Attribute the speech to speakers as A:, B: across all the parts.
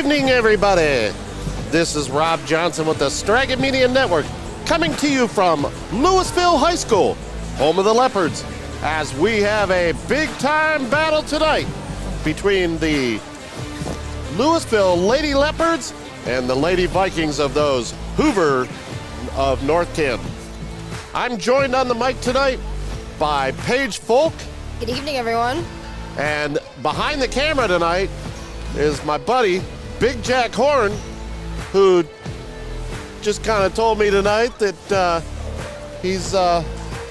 A: evening, everybody. This is Rob Johnson with the Pregame Media Network, coming to you from Louisville High School, home of the Leopards, as we have a big-time battle tonight between the Louisville Lady Leopards and the Lady Vikings of those Hoover of North Canton. I'm joined on the mic tonight by Paige Folk.
B: Good evening, everyone.
A: And behind the camera tonight is my buddy, Big Jack Horn, who just kind of told me tonight that he's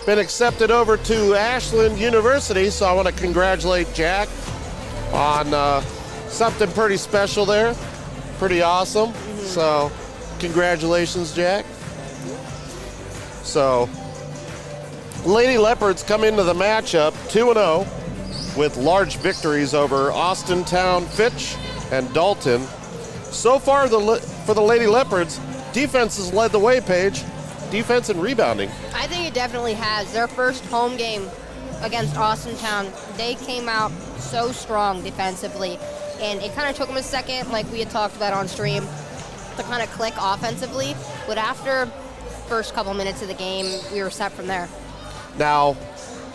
A: been accepted over to Ashland University. So I want to congratulate Jack on something pretty special there. Pretty awesome. Mm-hmm. So congratulations, Jack. So Lady Leopards come into the matchup 2-0 with large victories over Austintown, Fitch, and Dalton. So far for the Lady Leopards, defense has led the way, Paige. Defense and rebounding.
B: I think it definitely has. Their first home game against Austintown, they came out so strong defensively. And it kind of took them a second, like we had talked about on stream, to kind of click offensively. But after first couple minutes of the game, we were set from there.
A: Now,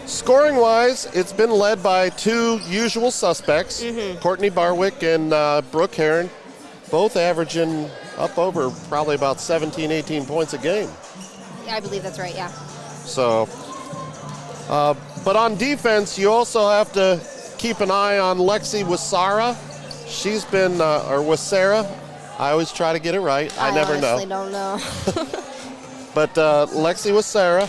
A: scoring-wise, it's been led by two usual suspects, Courtney Barwick and Brooke Heron, both averaging up over probably about 17, 18 points a game.
B: Yeah, I believe that's right, yeah.
A: So, but on defense, you also have to keep an eye on Lexi Wasara. She's been, or Wasara, I always try to get it right. I never know.
B: I honestly don't know.
A: But Lexi Wasara,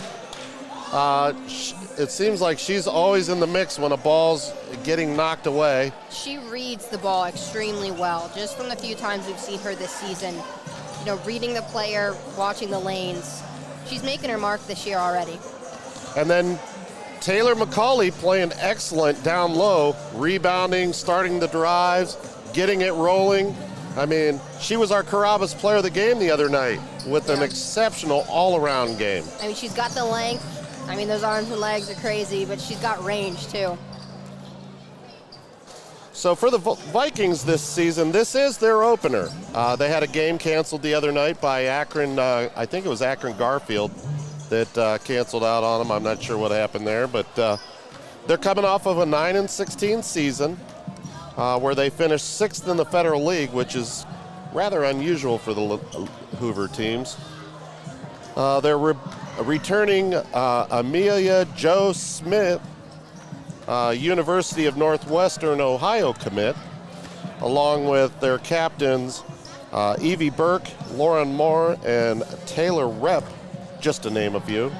A: it seems like she's always in the mix when a ball's getting knocked away.
B: She reads the ball extremely well. Just from the few times we've seen her this season, you know, reading the player, watching the lanes, she's making her mark this year already.
A: And then Taylor McCauley playing excellent down low, rebounding, starting the drives, getting it rolling. I mean, she was our Carrabba's player of the game the other night with an exceptional all-around game.
B: I mean, she's got the length. I mean, those arms and legs are crazy, but she's got range, too.
A: So for the Vikings this season, this is their opener. They had a game canceled the other night by Akron, I think it was Akron Garfield that canceled out on them. I'm not sure what happened there, but they're coming off of a 9-16 season where they finished 6th in the Federal League, which is rather unusual for the Hoover teams. They're returning Amelia Jo Smith, University of Northwestern Ohio commit, along with their captains Evie Burke, Lauren Moore, and Taylor Rep, just to name a few.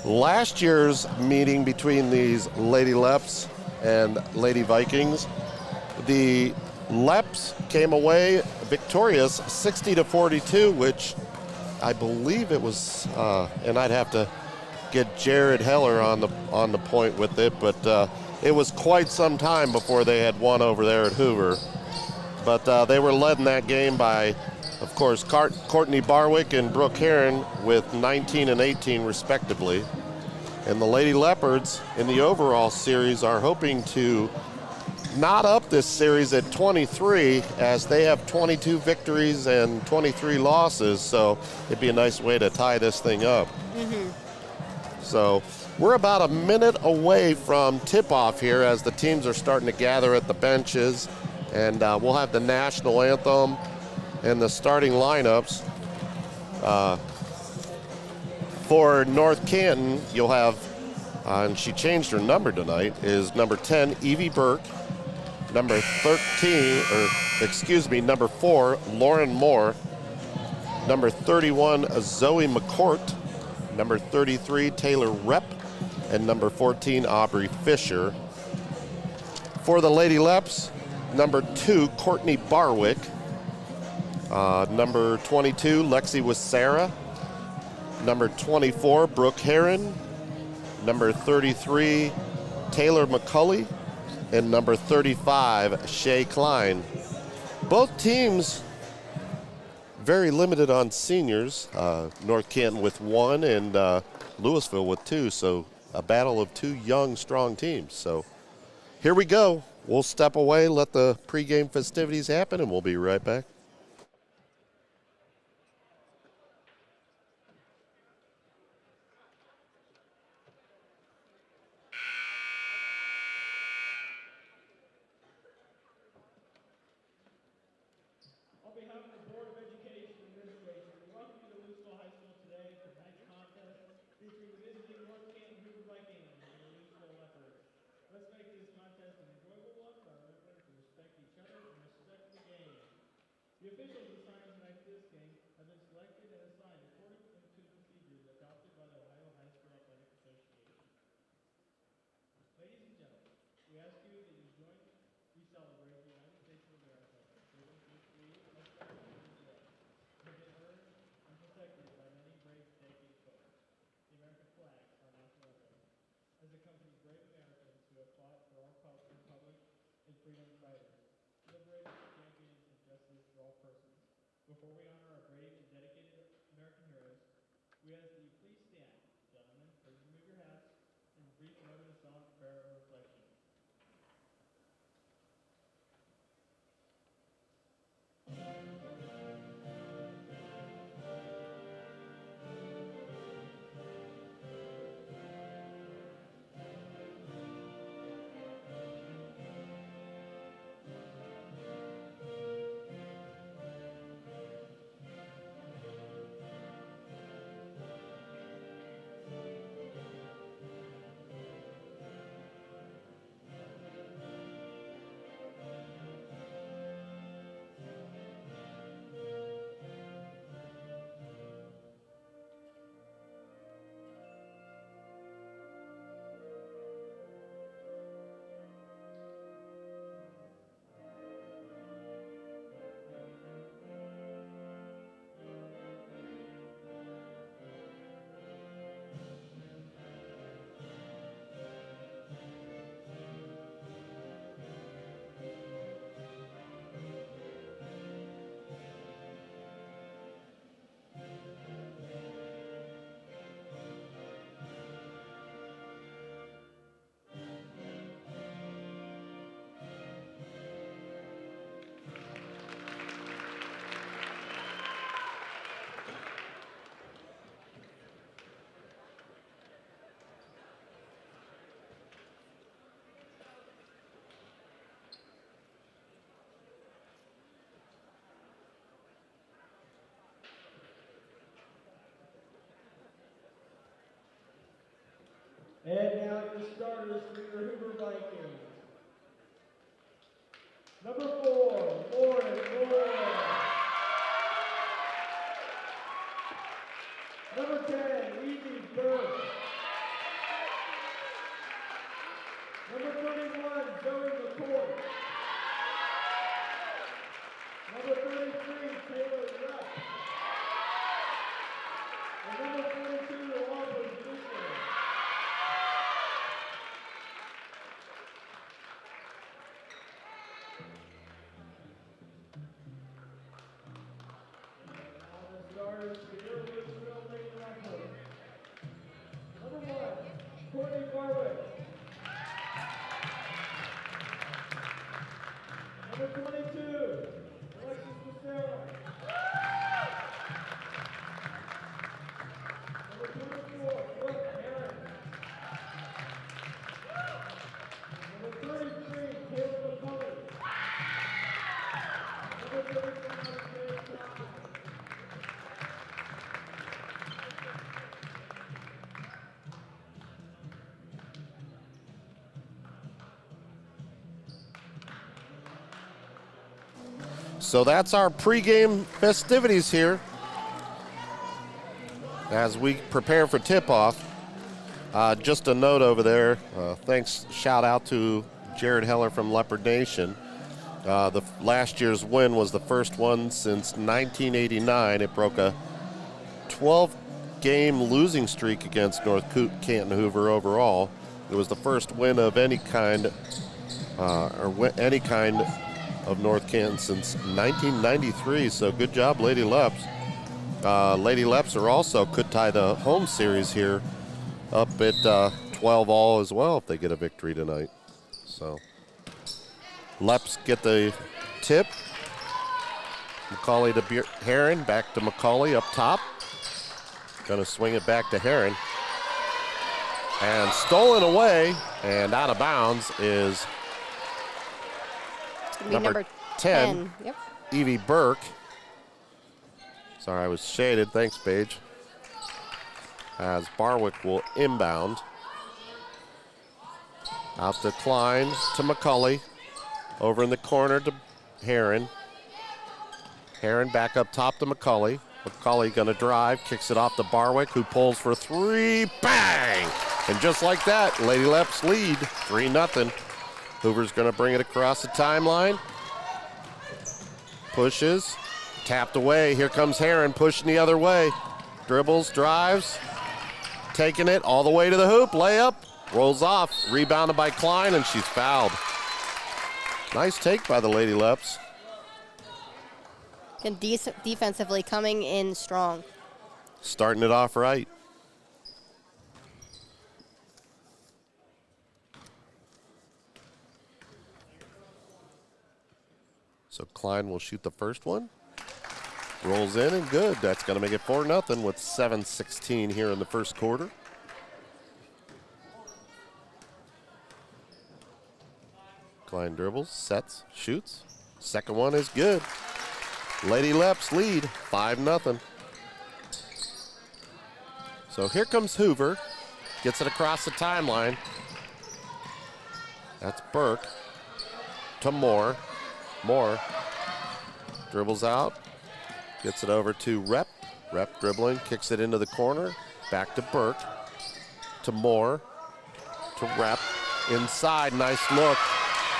A: Last year's meeting between these Lady Leps and Lady Vikings, the Leps came away victorious 60-42, which I believe it was, and I'd have to get Jared Heller on the point with it, but it was quite some time before they had won over there at Hoover. But they were led in that game by, of course, Courtney Barwick and Brooke Heron with 19 and 18 respectively. And the Lady Leopards in the overall series are hoping to knot up this series at 23, as they have 22 victories and 23 losses, so it'd be a nice way to tie this thing up. So we're about a minute away from tip-off here as the teams are starting to gather at the benches, and we'll have the national anthem and the starting lineups. For North Canton, you'll have, and she changed her number tonight, is number 10, Evie Burke, number 4, Lauren Moore, number 31, Zoe McCourt, number 33, Taylor Rep, and number 14, Aubrey Fisher. For the Lady Leps, number 2, Courtney Barwick, number 22, Lexi Wasara, number 24, Brooke Heron, number 33, Taylor McCulley, and number 35, Shay Klein. Both teams very limited on seniors. North Canton with 1 and Louisville with 2. So a battle of two young, strong teams. So here we go. We'll step away, let the pregame festivities happen, and we'll be right back.
C: On behalf of the Board of Education and Administration, we welcome you to Louisville High School today for tonight's contest featuring the visiting North Canton Hoover Vikings and the Louisville Leopard. Let's make this contest an enjoyable one by remembering to respect each other and respect the game. The officials assigned tonight to this game have been selected and assigned according to the procedures adopted by the Ohio High School Athletic Association. Ladies and gentlemen, we ask you that you join we celebrate the United States of America, freedom, victory, and have been earned and protected by many brave dedicated folks. The American flag, our national anthem, has accompanied brave Americans who have fought for our republic and freedom fighters, liberators, champions, and justice for all persons. Before we honor our brave and dedicated American heroes, we ask that you please stand, gentlemen, please remove your hats, and brief moment of solemn prayer and reflection. And now your starters for your Hoover Vikings. Number 4, Lauren Moore. Number 10, Evie Burke. Number 31, Zoe McCoy. Number 33, Taylor Rupp. And number 42, Aubrey Fisher. Starters for your Louisville Lady Leopard. Number 1, Courtney Barwick. Number 22, Alexis Becerra. Number 24, Brooke Herron. Number 33, Caleb McCulley. Number 35, Sam Thompson.
A: So that's our pregame festivities here as we prepare for tip-off. Just a note over there, thanks, shout out to Jared Heller from Leopard Nation. The last year's win was the first one since 1989. It broke a 12-game losing streak against North Canton Hoover overall. It was the first win of any kind, of North Canton since 1993, so good job, Lady Leps. Lady Leps also could tie the home series here up at 12-all as well if they get a victory tonight. So Leps get the tip. McCauley to Heron, back to McCauley up top. Gonna swing it back to Heron. And stolen away and out of bounds is number 10.
B: Yep.
A: Evie Burke. Sorry, I was shaded. Thanks, Paige. As Barwick will inbound. Out to Klein to McCauley. Over in the corner to Heron. Heron back up top to McCauley. McCauley gonna drive, kicks it off to Barwick, who pulls for three. Bang! And just like that, Lady Leps lead 3-0. Hoover's gonna bring it across the timeline. Pushes, tapped away. Here comes Heron pushing the other way. Dribbles, drives, taking it all the way to the hoop. Layup, rolls off, rebounded by Klein, and she's fouled. Nice take by the Lady Leps.
B: And defensively coming in strong.
A: Starting it off right. So Klein will shoot the first one. Rolls in and good. That's going to make it 4-0 with 7:16 here in the first quarter. Klein dribbles, sets, shoots. Second one is good. Lady Leps lead 5-0. So here comes Hoover. Gets it across the timeline. That's Burke to Moore. Moore dribbles out. Gets it over to Rep. Rep dribbling, kicks it into the corner. Back to Burke. To Moore. To Rep. Inside, nice look.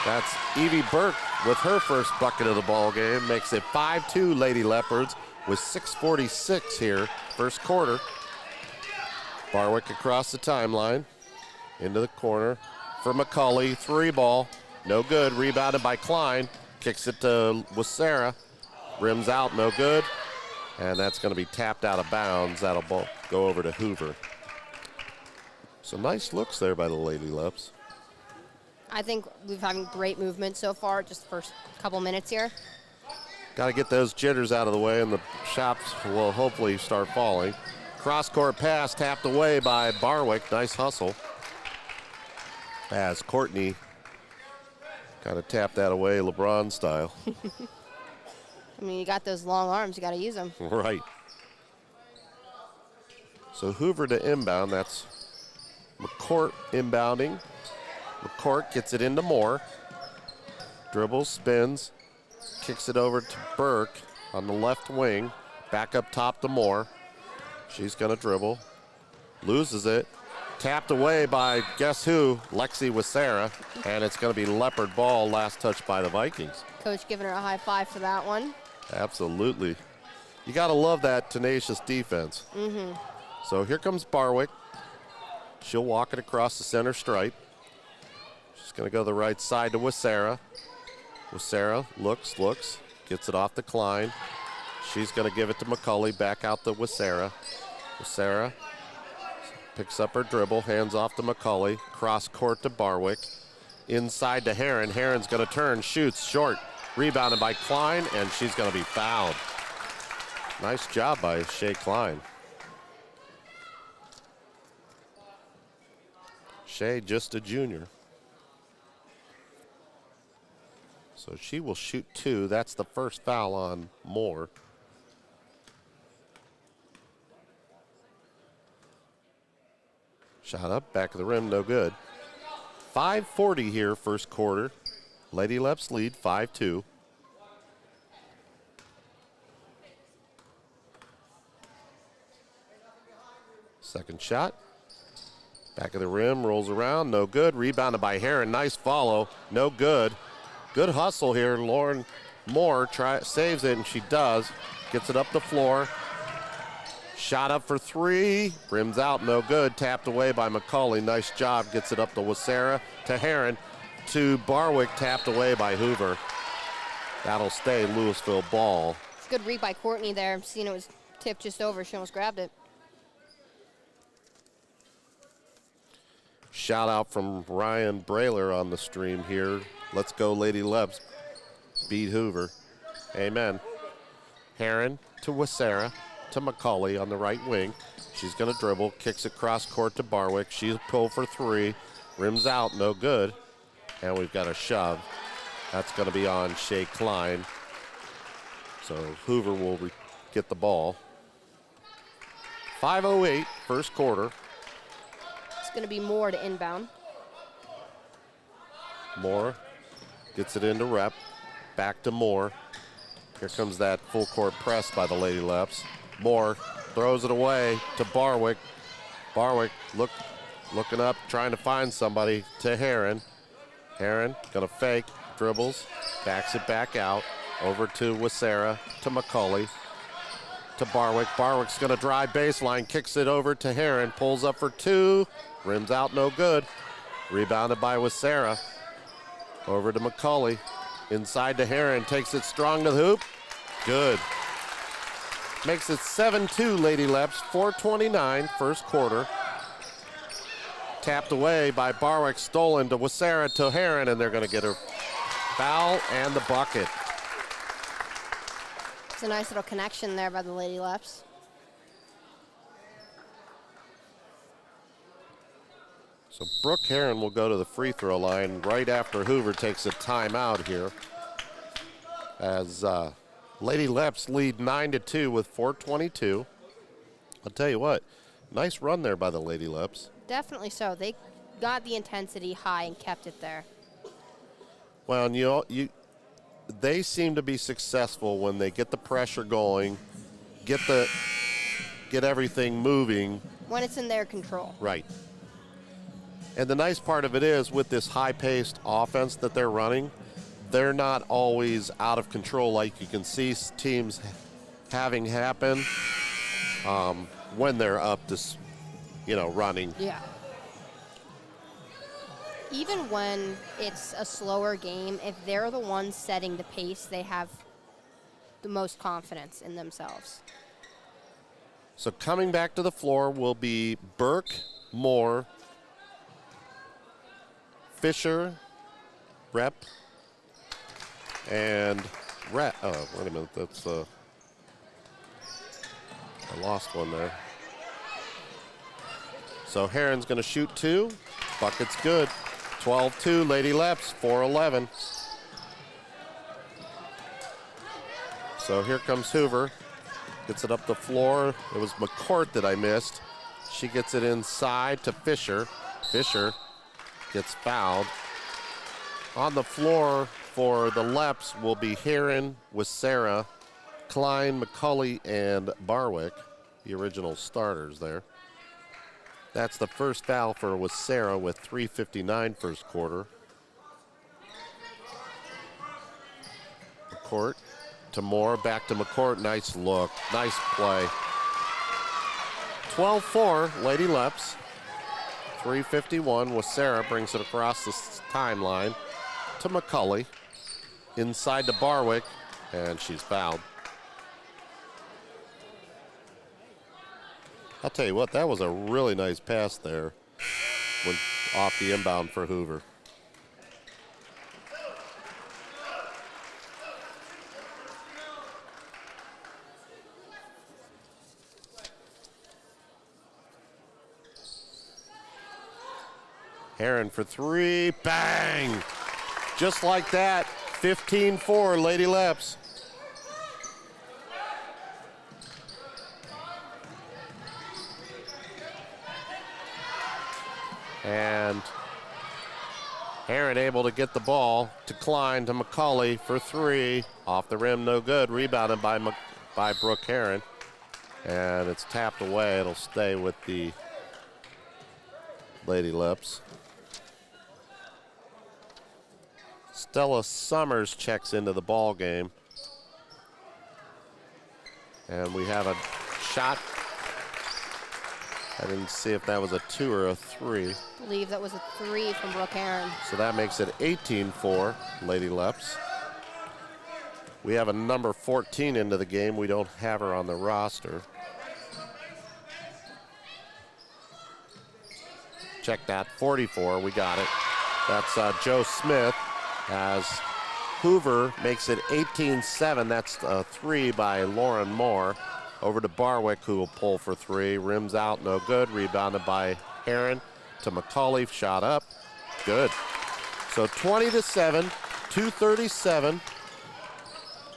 A: That's Evie Burke with her first bucket of the ball game. Makes it 5-2 Lady Leopards with 6:46 here, first quarter. Barwick across the timeline. Into the corner for McCauley. Three ball. No good. Rebounded by Klein. Kicks it to Wasera. Rims out. No good. And that's going to be tapped out of bounds. That'll go over to Hoover. So nice looks there by the Lady Leps.
B: I think we've having great movement so far, just the first couple minutes here.
A: Got to get those jitters out of the way, and the shots will hopefully start falling. Cross-court pass tapped away by Barwick. Nice hustle. As Courtney kind of tapped that away LeBron style.
B: I mean, you got those long arms, you got to use them.
A: Right. So Hoover to inbound. That's McCourt inbounding. McCourt gets it into Moore. Dribbles, spins, kicks it over to Burke on the left wing. Back up top to Moore. She's going to dribble. Loses it. Tapped away by, guess who? Lexi Wasera. And it's going to be Leopard ball, last touch by the Vikings.
B: Coach giving her a high five for that one.
A: Absolutely. You got to love that tenacious defense.
B: Mm-hmm.
A: So here comes Barwick. She'll walk it across the center stripe. She's going to go the right side to Wasera. Wasera looks, gets it off to Klein. She's going to give it to McCauley, back out to Wasera. Wasera picks up her dribble, hands off to McCauley, cross court to Barwick. Inside to Heron. Heron's going to turn, shoots, short. Rebounded by Klein, and she's going to be fouled. Nice job by Shea Klein. Shea, just a junior. So she will shoot two. That's the first foul on Moore. Shot up, back of the rim, no good. 5:40 here, first quarter. Lady Leps lead, 5-2. Second shot. Back of the rim, rolls around, no good. Rebounded by Heron, nice follow, no good. Good hustle here. Lauren Moore saves it, and she does. Gets it up the floor. Shot up for three. Rims out, no good. Tapped away by McCauley. Nice job. Gets it up to Wasera, to Heron, to Barwick. Tapped away by Hoover. That'll stay Louisville ball.
B: It's a good read by Courtney there. Seeing it was tipped just over. She almost grabbed it.
A: Shout out from Ryan Brailer on the stream here. Let's go, Lady Lebs. Beat Hoover. Amen. Heron to Wasera to McCauley on the right wing. She's going to dribble, kicks it cross court to Barwick. She's pulled for three. Rims out, no good. And we've got a shove. That's going to be on Shea Klein. So Hoover will get the ball. 5:08, first quarter.
B: It's going to be Moore to inbound.
A: Moore gets it into Rep. Back to Moore. Here comes that full court press by the Lady Leps. Moore throws it away to Barwick. Barwick looking up, trying to find somebody to Heron. Heron gonna fake, dribbles, backs it back out. Over to Wasera, to McCauley, to Barwick. Barwick's gonna drive baseline, kicks it over to Heron, pulls up for two, rims out, no good. Rebounded by Wasera. Over to McCauley. Inside to Heron, takes it strong to the hoop. Good. Makes it 7-2, Lady Leps, 4:29, first quarter. Tapped away by Barwick, stolen to Wasera to Heron, and they're going to get a foul and the bucket.
B: It's a nice little connection there by the Lady Leps.
A: So Brooke Heron will go to the free throw line right after Hoover takes a timeout here. As Lady Leps lead 9-2 with 4:22. I'll tell you what, nice run there by the Lady Leps.
B: Definitely so. They got the intensity high and kept it there.
A: Well, and they seem to be successful when they get the pressure going, get everything moving.
B: When it's in their control.
A: Right. And the nice part of it is, with this high-paced offense that they're running, they're not always out of control like you can see teams having happen when they're up to, running.
B: Yeah. Even when it's a slower game, if they're the ones setting the pace, they have the most confidence in themselves.
A: So coming back to the floor will be Burke, Moore, Fisher, Rep, and Rat. Oh, wait a minute. That's I lost one there. So Heron's going to shoot two. Bucket's good. 12-2, Lady Leps, 4:11. So here comes Hoover. Gets it up the floor. It was McCourt that I missed. She gets it inside to Fisher. Fisher gets fouled. On the floor for the Leps will be Heron, Wasera, Klein, McCauley, and Barwick, the original starters there. That's the first foul for Wasera with 3:59 first quarter. McCourt to Moore, back to McCourt. Nice look, nice play. 12-4, Lady Leps. 3:51, Wasera brings it across the timeline to McCauley. Inside to Barwick, and she's fouled. I'll tell you what, that was a really nice pass there when off the inbound for Hoover. Heron for three, bang! Just like that, 15-4, Lady Leps. And Heron able to get the ball to Klein to McCauley for three. Off the rim, no good. Rebounded by Brooke Heron. And it's tapped away. It'll stay with the Lady Leps. Stella Summers checks into the ball game. And we have a shot. I didn't see if that was a 2 or a 3.
B: I believe that was a 3 from Brooke Heron.
A: So that makes it 18-4, Lady Leps. We have a number 14 into the game. We don't have her on the roster. Check that, 44, we got it. That's Joe Smith. as Hoover makes it 18-7. That's a 3 by Lauren Moore. Over to Barwick, who will pull for 3. Rims out, no good. Rebounded by Heron to McCauley. Shot up, good. So 20-7, 2:37.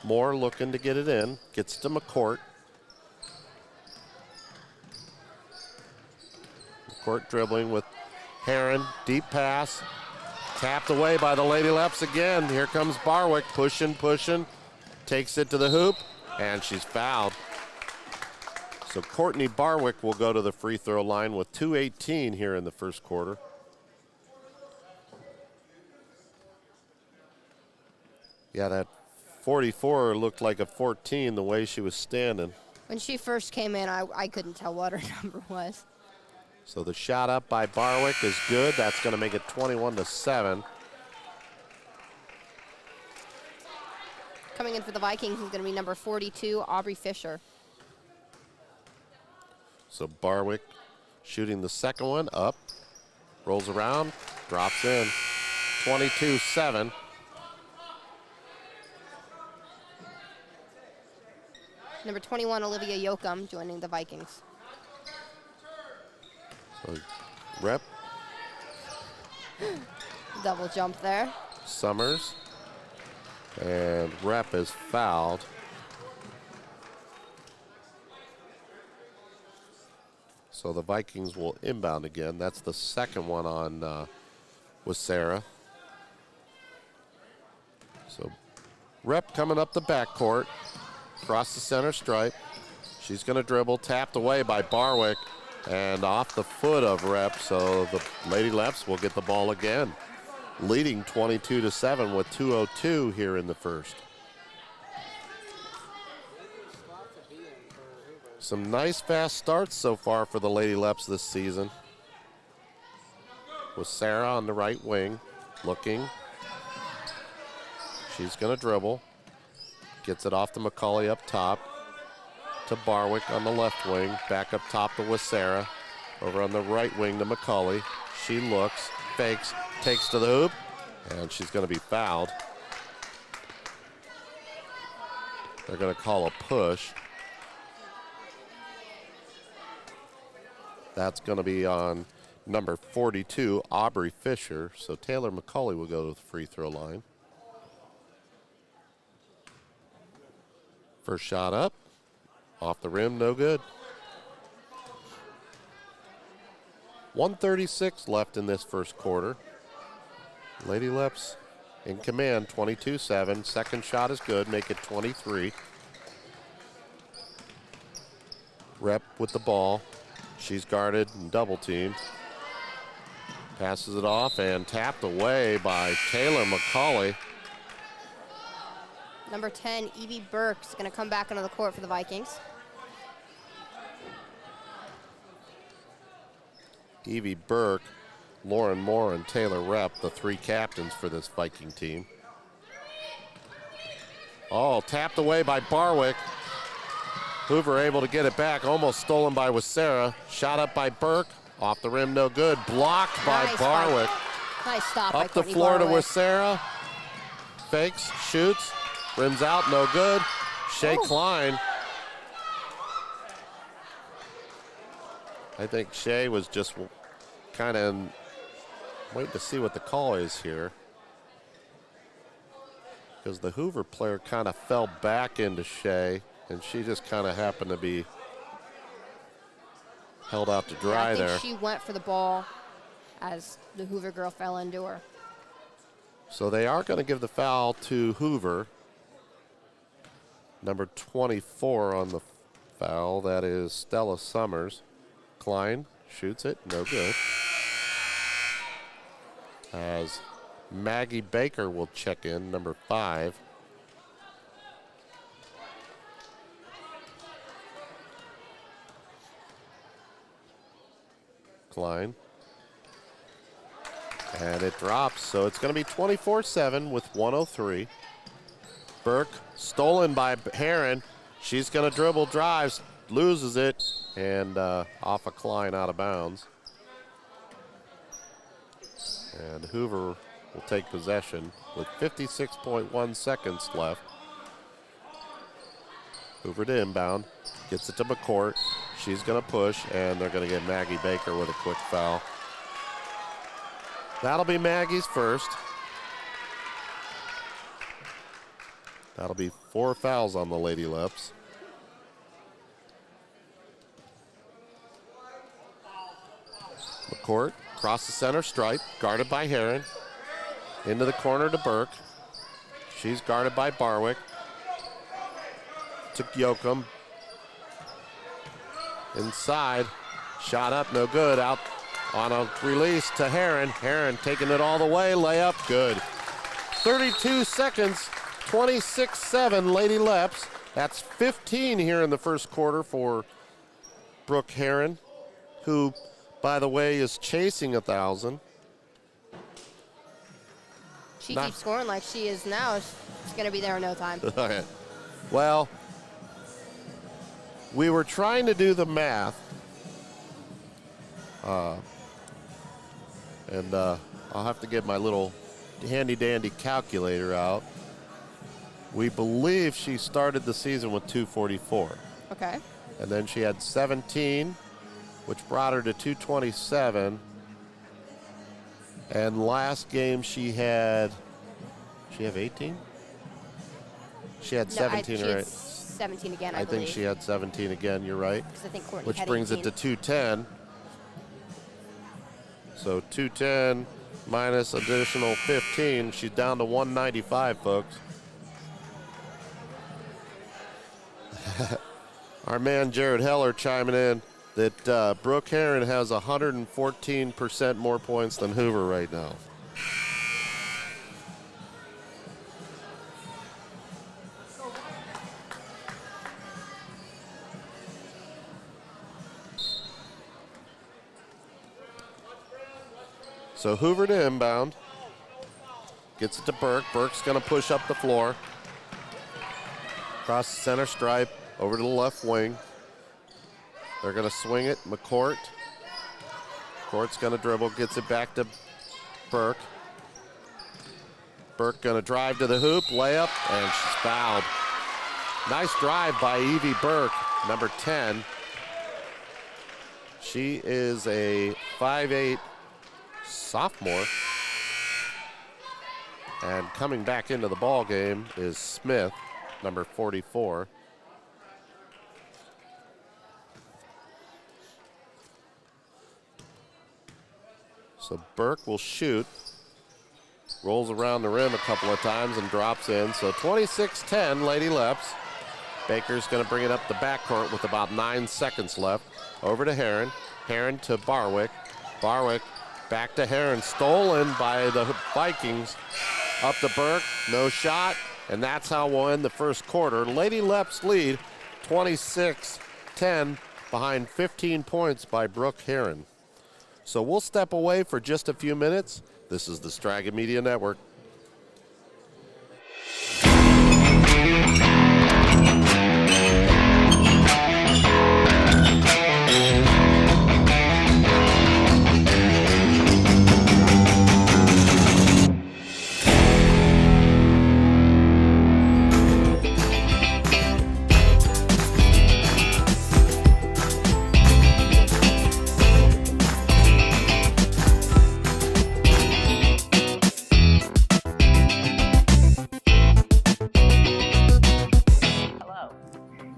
A: Moore looking to get it in. Gets to McCourt. McCourt dribbling with Heron. Deep pass. Tapped away by the Lady Leopards again. Here comes Barwick, pushing. Takes it to the hoop, and she's fouled. So Courtney Barwick will go to the free throw line with 2:18 here in the first quarter. Yeah, that 44 looked like a 14 the way she was standing.
B: When she first came in, I couldn't tell what her number was.
A: So the shot up by Barwick is good. That's going to make it 21-7.
B: Coming in for the Vikings is going to be number 42, Aubrey Fisher.
A: So Barwick shooting the second one up, rolls around, drops in, 22-7.
B: Number 21, Olivia Yoakum, joining the Vikings.
A: So Rep
B: Double jump there.
A: Summers, and Rep is fouled. So the Vikings will inbound again. That's the second one on with Sarah. So Rep coming up the backcourt, across the center stripe. She's going to dribble, tapped away by Barwick, and off the foot of Rep. So the Lady Leopards will get the ball again, leading 22-7 with 2:02 here in the first. Some nice fast starts so far for the Lady Leopards this season. With Sarah on the right wing, looking. She's going to dribble. Gets it off to McCauley up top. To Barwick on the left wing. Back up top to Sarah. Over on the right wing to McCauley. She looks, fakes, takes to the hoop, and she's going to be fouled. They're going to call a push. That's going to be on number 42, Aubrey Fisher. So Taylor McCauley will go to the free throw line. First shot up, off the rim, no good. 1:36 left in this first quarter. Lady Leopards in command, 22-7. Second shot is good, make it 23. Rep with the ball. She's guarded and double teamed. Passes it off and tapped away by Taylor McCauley.
B: Number 10, Evie Burke, is going to come back onto the court for the Vikings.
A: Evie Burke, Lauren Moore, and Taylor Rep, the three captains for this Viking team. Oh, tapped away by Barwick. Hoover able to get it back, almost stolen by Sarah. Shot up by Burke, off the rim, no good. Blocked by Barwick.
B: Nice stop
A: up
B: by
A: the
B: Courtney
A: floor
B: Barwick.
A: to Sarah. Fakes, shoots, rims out, no good. Shea Klein. I think Shea was just kind of waiting to see what the call is here, because the Hoover player kind of fell back into Shea, and she just kind of happened to be held out to dry there.
B: I think she went for the ball as the Hoover girl fell into her.
A: So they are going to give the foul to Hoover. Number 24 on the foul, that is Stella Summers. Klein shoots it, no good. As Maggie Baker will check in, number 5. Klein. And it drops, so it's going to be 24-7 with 1:03. Burke stolen by Heron. She's going to dribble, drives, loses it, and off a Klein out of bounds. And Hoover will take possession with 56.1 seconds left. Hoover to inbound, gets it to McCourt. She's going to push, and they're going to get Maggie Baker with a quick foul. That'll be Maggie's first. That'll be 4 fouls on the Lady Leps. McCourt, across the center stripe, guarded by Heron. Into the corner to Burke. She's guarded by Barwick. To Yoakum. Inside, shot up, no good. Out on a release to Heron. Heron taking it all the way, layup, good. 32 seconds, 26-7 Lady Leps. That's 15 here in the first quarter for Brooke Heron, who, by the way, is chasing 1,000.
B: She keeps scoring like she is now. It's going to be there in no time.
A: Okay. Well, we were trying to do the math. And I'll have to get my little handy-dandy calculator out. We believe she started the season with 244.
B: Okay.
A: And then she had 17, which brought her to 227. And last game she had, she have 18? She had 17, right?
B: 17 again, I
A: I
B: believe.
A: think she had 17 again, you're right.
B: Because I think Courtney
A: Which
B: had
A: brings
B: 18.
A: it to 210. So 210 minus additional 15. She's down to 195, folks. Our man Jared Heller chiming in that Brooke Heron has 114% more points than Hoover right now. So Hoover to inbound. Gets it to Burke. Burke's going to push up the floor. Across the center stripe, over to the left wing. They're going to swing it. McCourt. McCourt's going to dribble, gets it back to Burke. Burke going to drive to the hoop, layup, and she's fouled. Nice drive by Evie Burke, number 10. She is a 5'8" sophomore. And coming back into the ball game is Smith, number 44. So Burke will shoot, rolls around the rim a couple of times and drops in. So 26-10 Lady Leps. Baker's going to bring it up the backcourt with about 9 seconds left. Over to Heron. Heron to Barwick. Barwick back to Heron. Stolen by the Vikings. Up to Burke. No shot. And that's how we'll end the first quarter. Lady Leps lead 26-10 behind 15 points by Brooke Heron. So we'll step away for just a few minutes. This is the Straga Media Network.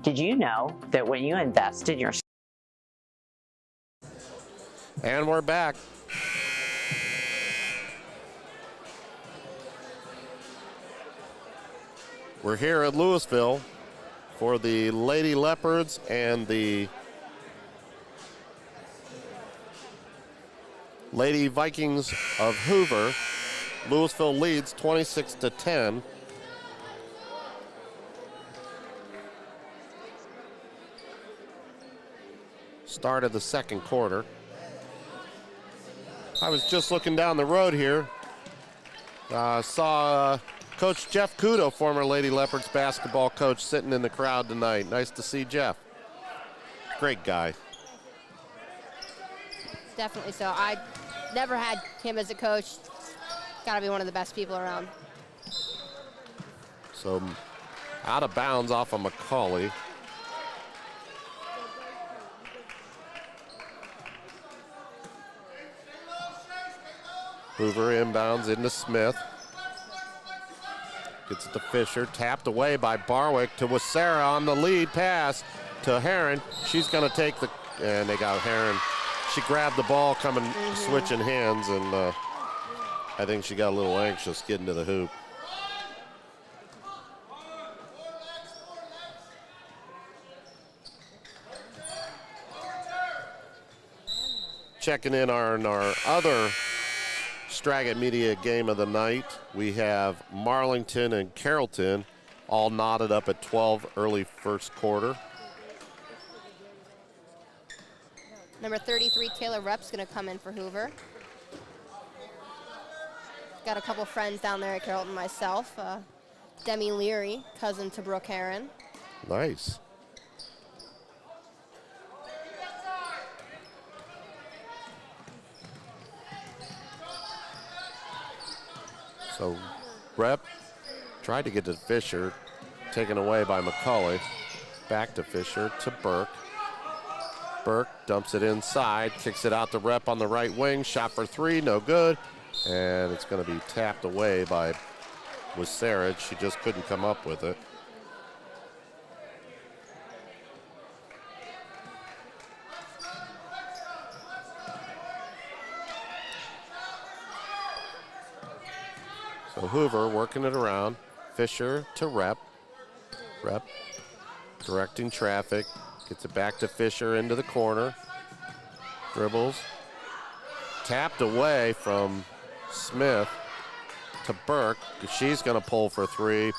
D: Did you know that when you invest in your...
A: And we're back. We're here at Louisville for the Lady Leopards and the Lady Vikings of Hoover. Louisville leads 26-10. Start of the second quarter. I was just looking down the road here. Saw Coach Jeff Kudo, former Lady Leopards basketball coach, sitting in the crowd tonight. Nice to see Jeff. Great guy.
B: Definitely so. I never had him as a coach. Got to be one of the best people around.
A: So out of bounds off of McCauley. Hoover inbounds into Smith. Gets it to Fisher, tapped away by Barwick to Wasera on the lead pass to Heron. She's going to take the, and they got Heron. She grabbed the ball coming, switching hands, and I think she got a little anxious getting to the hoop. Checking in on our other Straggett Media game of the night, we have Marlington and Carrollton all knotted up at 12 early first quarter.
B: Number 33, Taylor Rep's going to come in for Hoover. Got a couple friends down there at Carrollton myself. Demi Leary, cousin to Brooke Heron.
A: Nice. So Rep tried to get to Fisher, taken away by McCauley. Back to Fisher to Burke. Burke dumps it inside, kicks it out to Rep on the right wing. Shot for three, no good. And it's going to be tapped away by Wasera. She just couldn't come up with it. So Hoover working it around. Fisher to Rep. Rep directing traffic. Gets it back to Fisher into the corner. Dribbles. Tapped away from Smith to Burke. She's going to pull for three.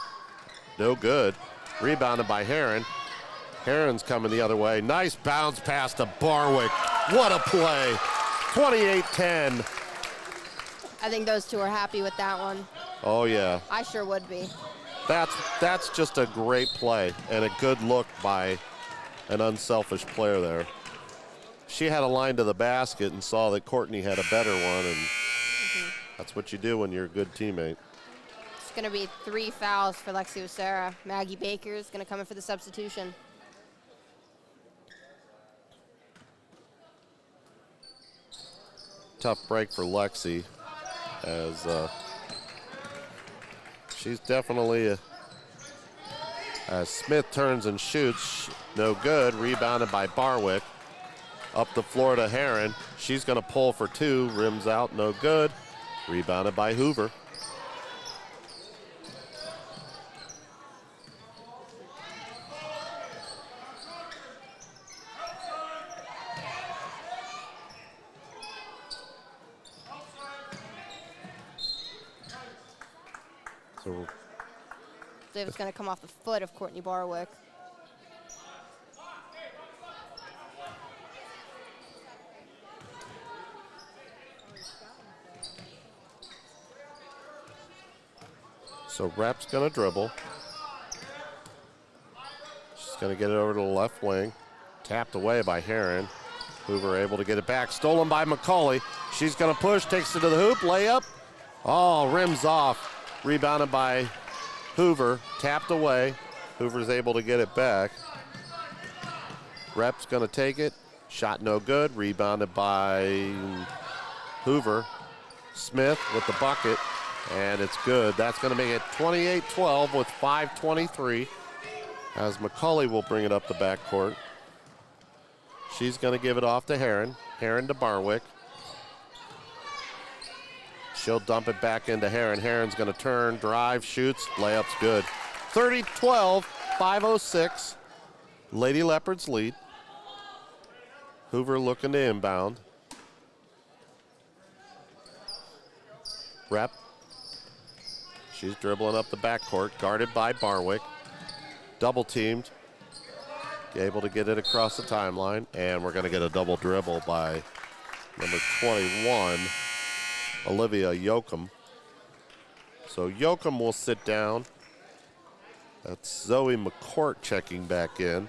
A: No good. Rebounded by Heron. Heron's coming the other way. Nice bounce pass to Barwick. What a play. 28-10.
B: I think those two are happy with that one.
A: Oh, yeah.
B: I sure would be.
A: That's just a great play and a good look by an unselfish player there. She had a line to the basket and saw that Courtney had a better one, and that's what you do when you're a good teammate.
B: It's going to be 3 fouls for Lexi Wasera. Maggie Baker is going to come in for the substitution.
A: Tough break for Lexi, as she's definitely as Smith turns and shoots, no good. Rebounded by Barwick. Up the floor to Heron. She's going to pull for two. Rims out, no good. Rebounded by Hoover. So
B: David's going to come off the foot of Courtney Barwick.
A: So Rep's going to dribble. She's going to get it over to the left wing. Tapped away by Heron. Hoover able to get it back. Stolen by McCauley. She's going to push, takes it to the hoop, layup. Oh, rims off. Rebounded by Hoover. Tapped away. Hoover's able to get it back. Rep's going to take it. Shot no good. Rebounded by Hoover. Smith with the bucket. And it's good. That's going to make it 28-12 with 5:23 as McCauley will bring it up the backcourt. She's going to give it off to Heron. Heron to Barwick. She'll dump it back into Heron. Heron's going to turn, drive, shoots, layup's good. 30-12, 5:06. Lady Leopards lead. Hoover looking to inbound. Rep. She's dribbling up the backcourt, guarded by Barwick. Double teamed. Able to get it across the timeline, and we're going to get a double dribble by number 21, Olivia Yoakum. So Yoakum will sit down. That's Zoe McCourt checking back in.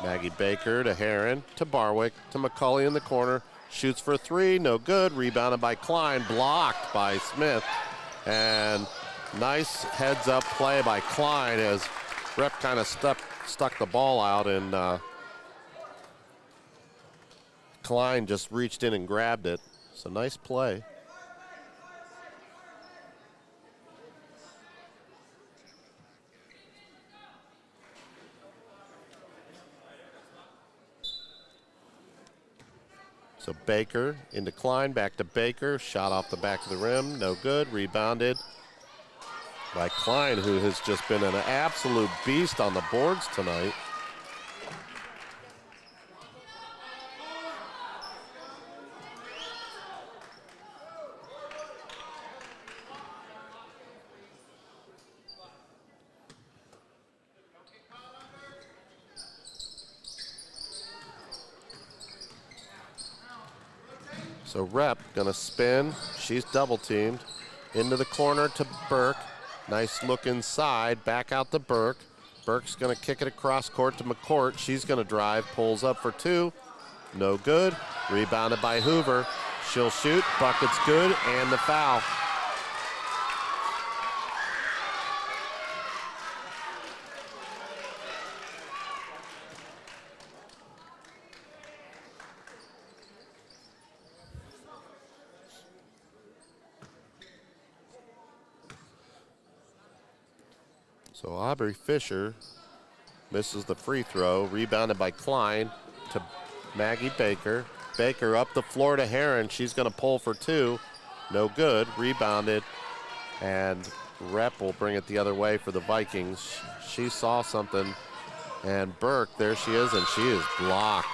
A: Maggie Baker to Heron, to Barwick, to McCauley in the corner. Shoots for three, no good. Rebounded by Klein, blocked by Smith. And nice heads-up play by Klein as Rep kind of stuck the ball out, and Klein just reached in and grabbed it. So nice play. So Baker into Klein, back to Baker. Shot off the back of the rim, no good. Rebounded by Klein, who has just been an absolute beast on the boards tonight. So Rep gonna spin. She's double teamed. Into the corner to Burke. Nice look inside, back out to Burke. Burke's gonna kick it across court to McCourt. She's gonna drive, pulls up for two. No good. Rebounded by Hoover. She'll shoot, bucket's good, and the foul. So Aubrey Fisher misses the free throw, rebounded by Klein to Maggie Baker. Baker up the floor to Heron. She's going to pull for two. No good. Rebounded. And Rep will bring it the other way for the Vikings. She saw something. And Burke, there she is, and she is blocked.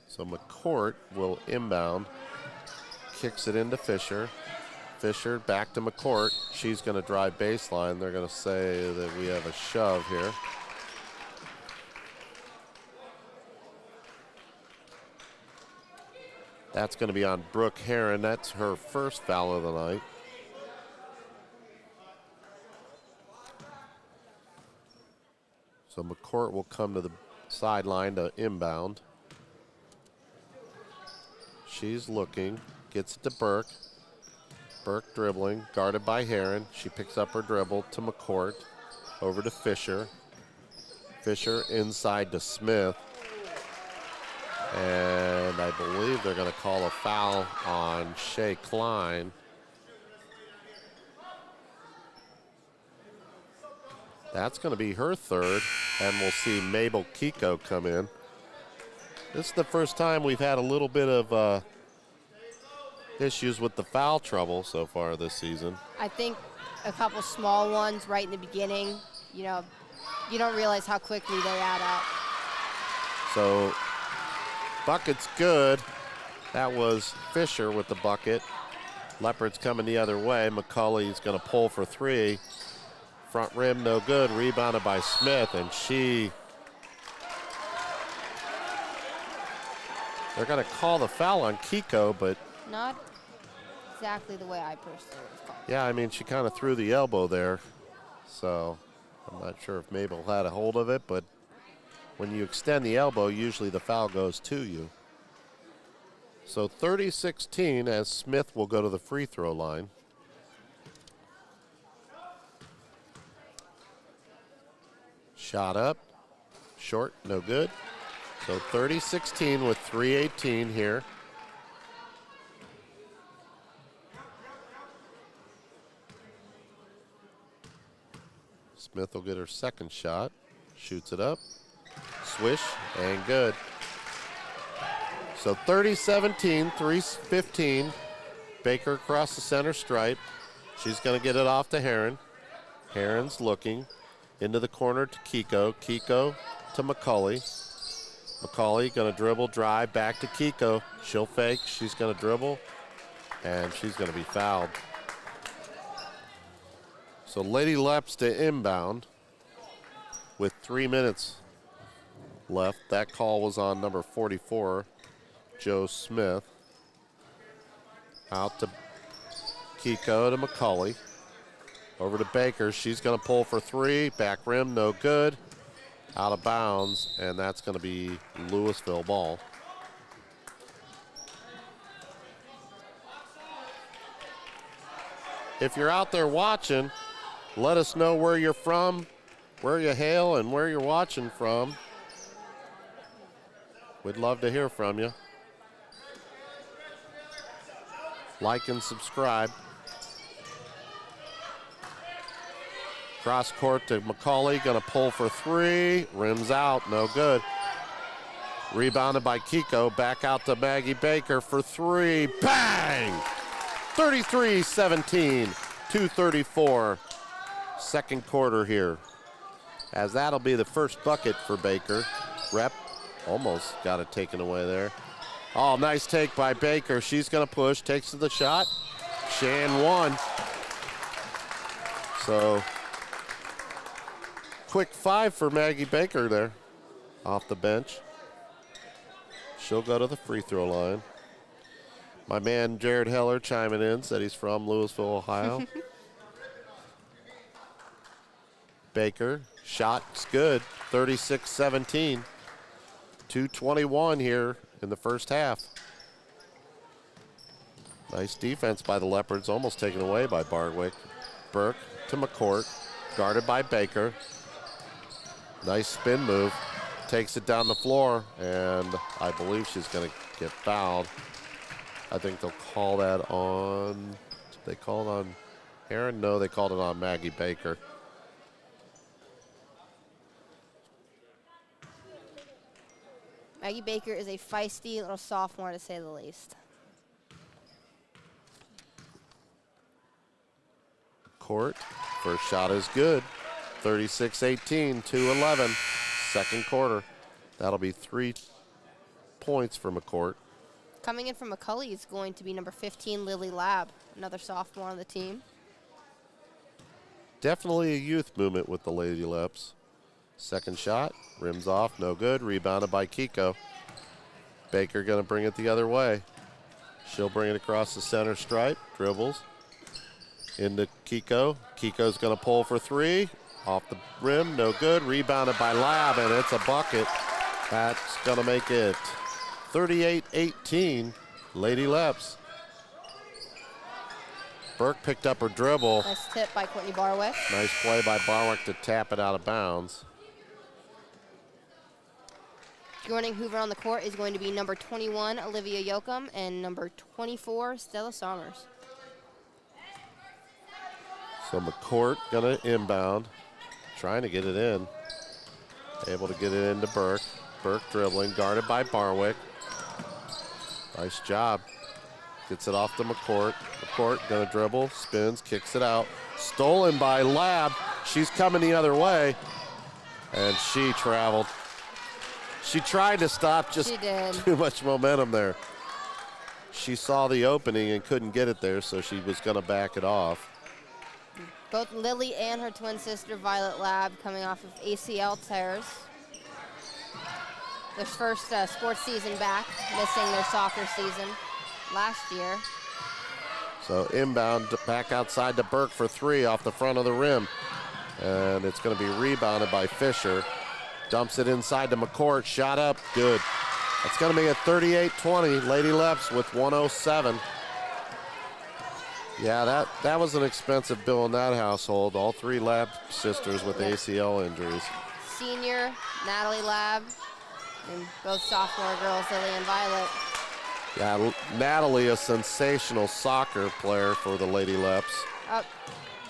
A: So McCourt will inbound, kicks it into Fisher. Fisher back to McCourt. She's going to drive baseline. They're going to say that we have a shove here. That's going to be on Brooke Heron. That's her first foul of the night. So McCourt will come to the sideline to inbound. She's looking, gets it to Burke. Burke dribbling, guarded by Heron. She picks up her dribble to McCourt, over to Fisher. Fisher inside to Smith. And I believe they're going to call a foul on Shea Klein. That's going to be her third, and we'll see Mabel Kiko come in. This is the first time we've had a little bit of issues with the foul trouble so far this season.
B: I think a couple small ones right in the beginning. You know, you don't realize how quickly they add up.
A: So bucket's good. That was Fisher with the bucket. Leopard's coming the other way. McCauley's going to pull for three. Front rim, no good. Rebounded by Smith, and they're going to call the foul on Kiko, but
B: Not exactly the way I personally would have called it.
A: yeah, I mean, she kind of threw the elbow there. So I'm not sure if Mabel had a hold of it, but when you extend the elbow, usually the foul goes to you. So 30-16 as Smith will go to the free throw line. Shot up, short, no good. So 30-16 with 3:18 here. Smith will get her second shot, shoots it up, swish, and good. So 30-17, 3:15. Baker across the center stripe. She's going to get it off to Heron. Heron's looking into the corner to Kiko. Kiko to McCauley. McCauley going to dribble, drive, back to Kiko. She'll fake, she's going to dribble, and she's going to be fouled. So Lady Leps to inbound with 3 minutes left. That call was on number 44, Joe Smith. Out to Kiko to McCauley. Over to Baker. She's going to pull for three. Back rim, no good. Out of bounds, and that's going to be Louisville ball. If you're out there watching, let us know where you're from, where you hail, and where you're watching from. We'd love to hear from you. Like and subscribe. Cross court to McCauley, gonna pull for three. Rims out, no good. Rebounded by Kiko, back out to Maggie Baker for three. Bang! 33-17, 2:34. Second quarter here. As that'll be the first bucket for Baker. Rep almost got it taken away there. Oh, nice take by Baker. She's gonna push, takes the shot. Shan one. So, quick five for Maggie Baker there off the bench. She'll go to the free throw line. My man Jared Heller chiming in, said he's from Louisville, Ohio. Baker, shot's good, 36-17. 2:21 here in the first half. Nice defense by the Leopards, almost taken away by Barwick. Burke to McCourt, guarded by Baker. Nice spin move, takes it down the floor, and I believe she's gonna get fouled. I think they'll call that on, did they call it on Aaron? No, they called it on Maggie Baker.
B: Maggie Baker is a feisty little sophomore, to say the least.
A: Court, first shot is good. 36-18, 2:11, second quarter. That'll be 3 points for McCourt.
B: Coming in from McCully is going to be number 15, Lily Lab, another sophomore on the team.
A: Definitely a youth movement with the Lady Leps. Second shot, rims off, no good. Rebounded by Kiko. Baker gonna bring it the other way. She'll bring it across the center stripe, dribbles into Kiko. Kiko's gonna pull for three. Off the rim, no good. Rebounded by Lab, and it's a bucket. That's gonna make it 38-18, Lady Leps. Burke picked up her dribble.
B: Nice tip by Courtney Barwick.
A: Nice play by Barwick to tap it out of bounds.
B: Joining Hoover on the court is going to be number 21, Olivia Yoakum, and number 24, Stella Sommers.
A: So McCourt gonna inbound, trying to get it in. Able to get it into Burke. Burke dribbling, guarded by Barwick. Nice job. Gets it off to McCourt. McCourt gonna dribble, spins, kicks it out. Stolen by Lab. She's coming the other way, and she traveled. She tried to stop, just too much momentum there. She saw the opening and couldn't get it there, so she was gonna back it off.
B: Both Lily and her twin sister, Violet Lab, coming off of ACL tears. Their first sports season back, missing their soccer season last year.
A: So inbound back outside to Burke for three off the front of the rim. And it's gonna be rebounded by Fisher. Dumps it inside to McCourt, shot up, good. It's gonna be a 38-20, Lady Leps with 1:07. Yeah, that was an expensive bill in that household. All three Lab sisters with ACL injuries.
B: Senior, Natalie Lab, and both sophomore girls, Lily and Violet.
A: Yeah, Natalie, a sensational soccer player for the Lady Leps.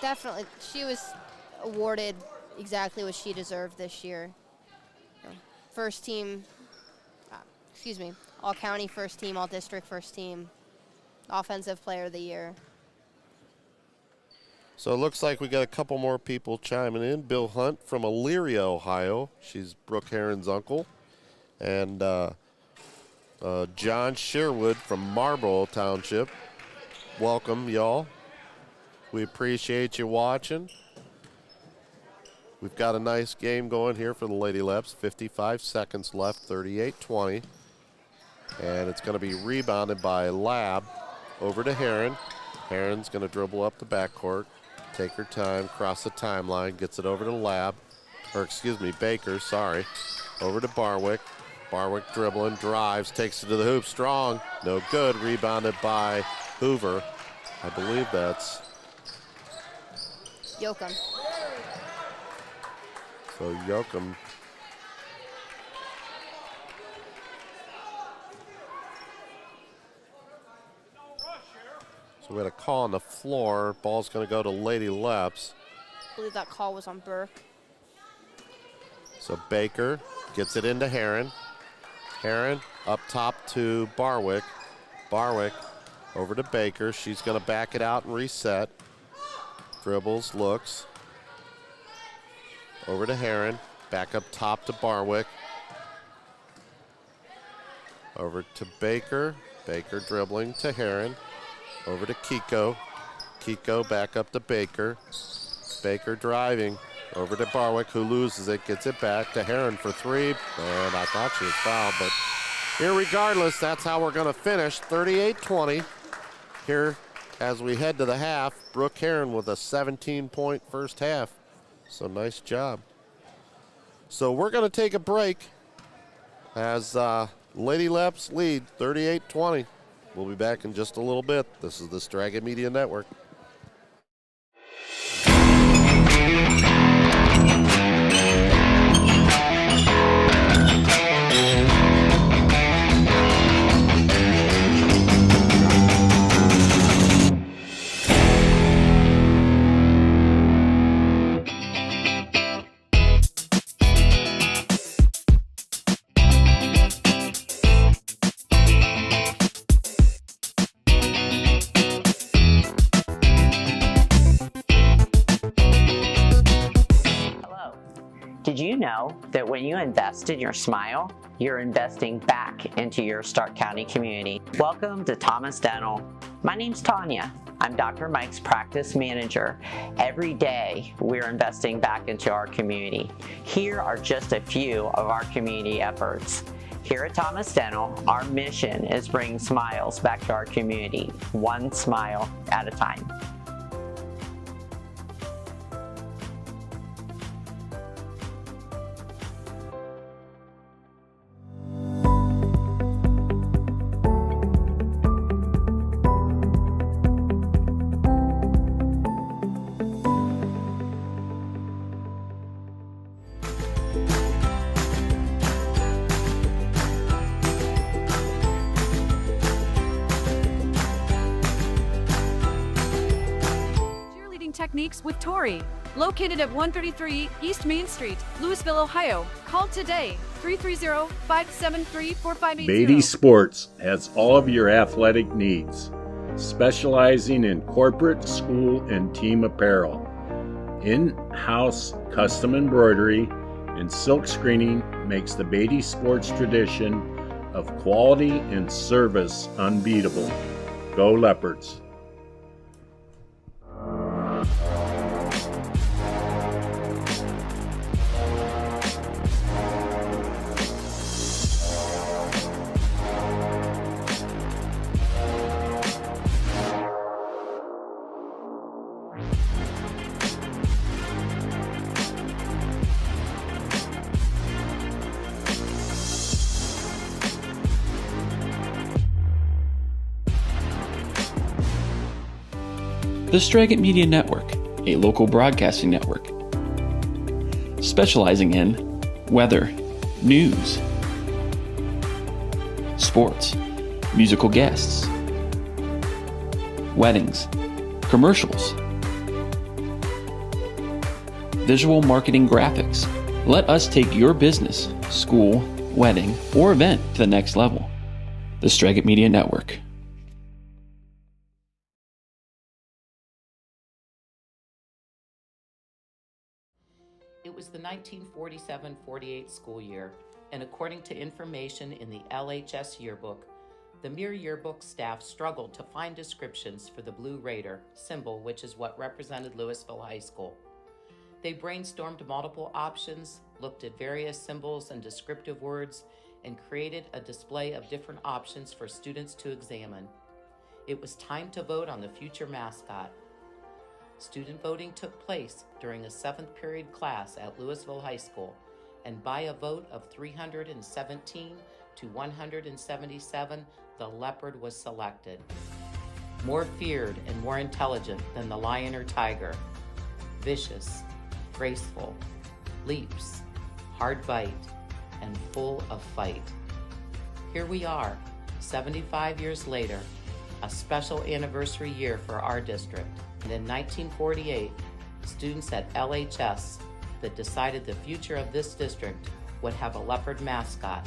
B: Definitely, she was awarded exactly what she deserved this year. First team, all-county first team, all-district first team, offensive player of the year.
A: So it looks like we got a couple more people chiming in. Bill Hunt from Elyria, Ohio. She's Brooke Heron's uncle. And John Sherwood from Marlboro Township. Welcome, y'all. We appreciate you watching. We've got a nice game going here for the Lady Leps. 55 seconds left, 38-20. And it's going to be rebounded by Lab over to Heron. Heron's going to dribble up the backcourt, take her time, cross the timeline, gets it over to Baker, sorry. Over to Barwick. Barwick dribbling, drives, takes it to the hoop, strong, no good, rebounded by Hoover. I believe that's
B: Yoakum.
A: So Yoakum. So we had a call on the floor. Ball's going to go to Lady Leps.
B: I believe that call was on Burke.
A: So Baker gets it into Heron. Heron up top to Barwick. Barwick over to Baker. She's going to back it out and reset. Dribbles, looks. Over to Heron. Back up top to Barwick. Over to Baker. Baker dribbling to Heron. Over to Kiko. Kiko back up to Baker. Baker driving. Over to Barwick, who loses it, gets it back to Heron for three. And I thought she was fouled, but irregardless, that's how we're going to finish. 38-20 here as we head to the half. Brooke Heron with a 17-point first half. So nice job. So we're going to take a break as Lady Leps lead 38-20. We'll be back in just a little bit. This is the Straga Media Network.
D: Did you know that when you invest in your smile, you're investing back into your Stark County community? Welcome to Thomas Dental. My name's Tanya. I'm Dr. Mike's practice manager. Every day, we're investing back into our community. Here are just a few of our community efforts. Here at Thomas Dental, our mission is bringing smiles back to our community, one smile at a time.
E: Techniques with Tori, located at 133 East Main Street, Louisville, Ohio. Call today, 330-573-4580.
F: Beatty Sports has all of your athletic needs, specializing in corporate, school, and team apparel. In-house custom embroidery and silk screening makes the Beatty Sports tradition of quality and service unbeatable. Go Leopards!
G: The Straga Media Network, a local broadcasting network, specializing in weather, news, sports, musical guests, weddings, commercials, visual marketing graphics. Let us take your business, school, wedding, or event to the next level. The Straga Media Network.
H: It was the 1947-48 school year, and according to information in the LHS yearbook, the Muir yearbook staff struggled to find descriptions for the Blue Raider symbol, which is what represented Louisville High School. They brainstormed multiple options, looked at various symbols and descriptive words, and created a display of different options for students to examine. It was time to vote on the future mascot. Student voting took place during a 7th period class at Louisville High School, and by a vote of 317 to 177, the Leopard was selected. More feared and more intelligent than the lion or tiger. Vicious, graceful, leaps, hard bite, and full of fight. Here we are, 75 years later, a special anniversary year for our district. And in 1948, students at LHS that decided the future of this district would have a leopard mascot,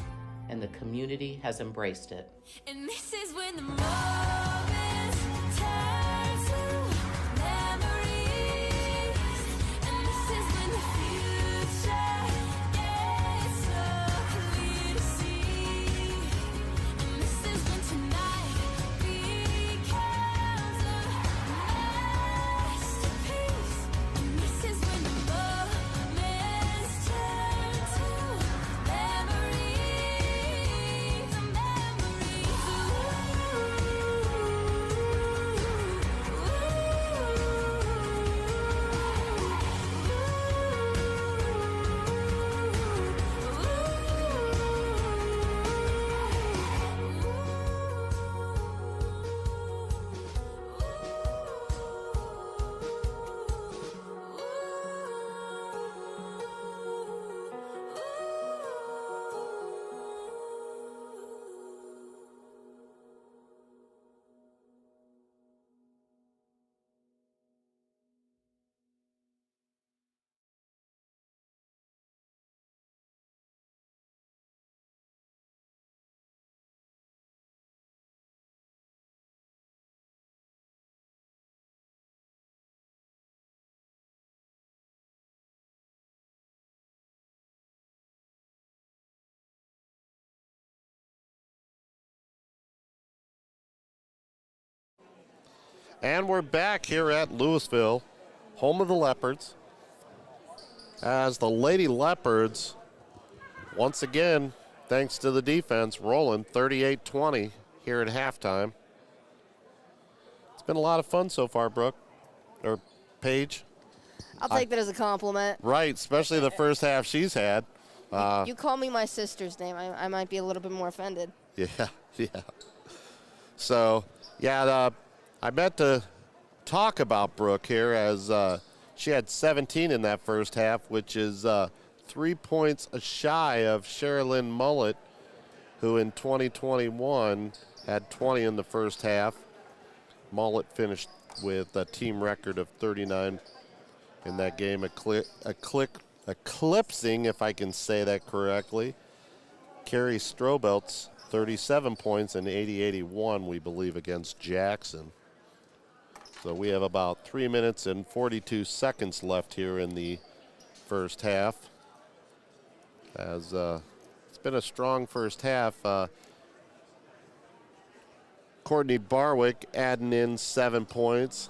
H: and the community has embraced it.
I: And this is when the moments turn to memories. And this is when the future gets so clear to see. And this is when tonight becomes a masterpiece. And this is when the moments turn to memories.
A: And we're back here at Louisville, home of the Leopards, as the Lady Leopards, once again, thanks to the defense, rolling 38-20 here at halftime. It's been a lot of fun so far, Brooke, or Paige.
B: I'll take that as a compliment.
A: Right, especially the first half she's had.
B: You call me my sister's name, I might be a little bit more offended.
A: Yeah. So, I meant to talk about Brooke here as she had 17 in that first half, which is 3 points shy of Sherilyn Mullet, who in 2021 had 20 in the first half. Mullet finished with a team record of 39 in that game, eclipsing, if I can say that correctly, Carrie Strobelt's 37 points in 80-81, we believe, against Jackson. So we have about 3 minutes and 42 seconds left here in the first half. As it's been a strong first half. Courtney Barwick adding in 7 points.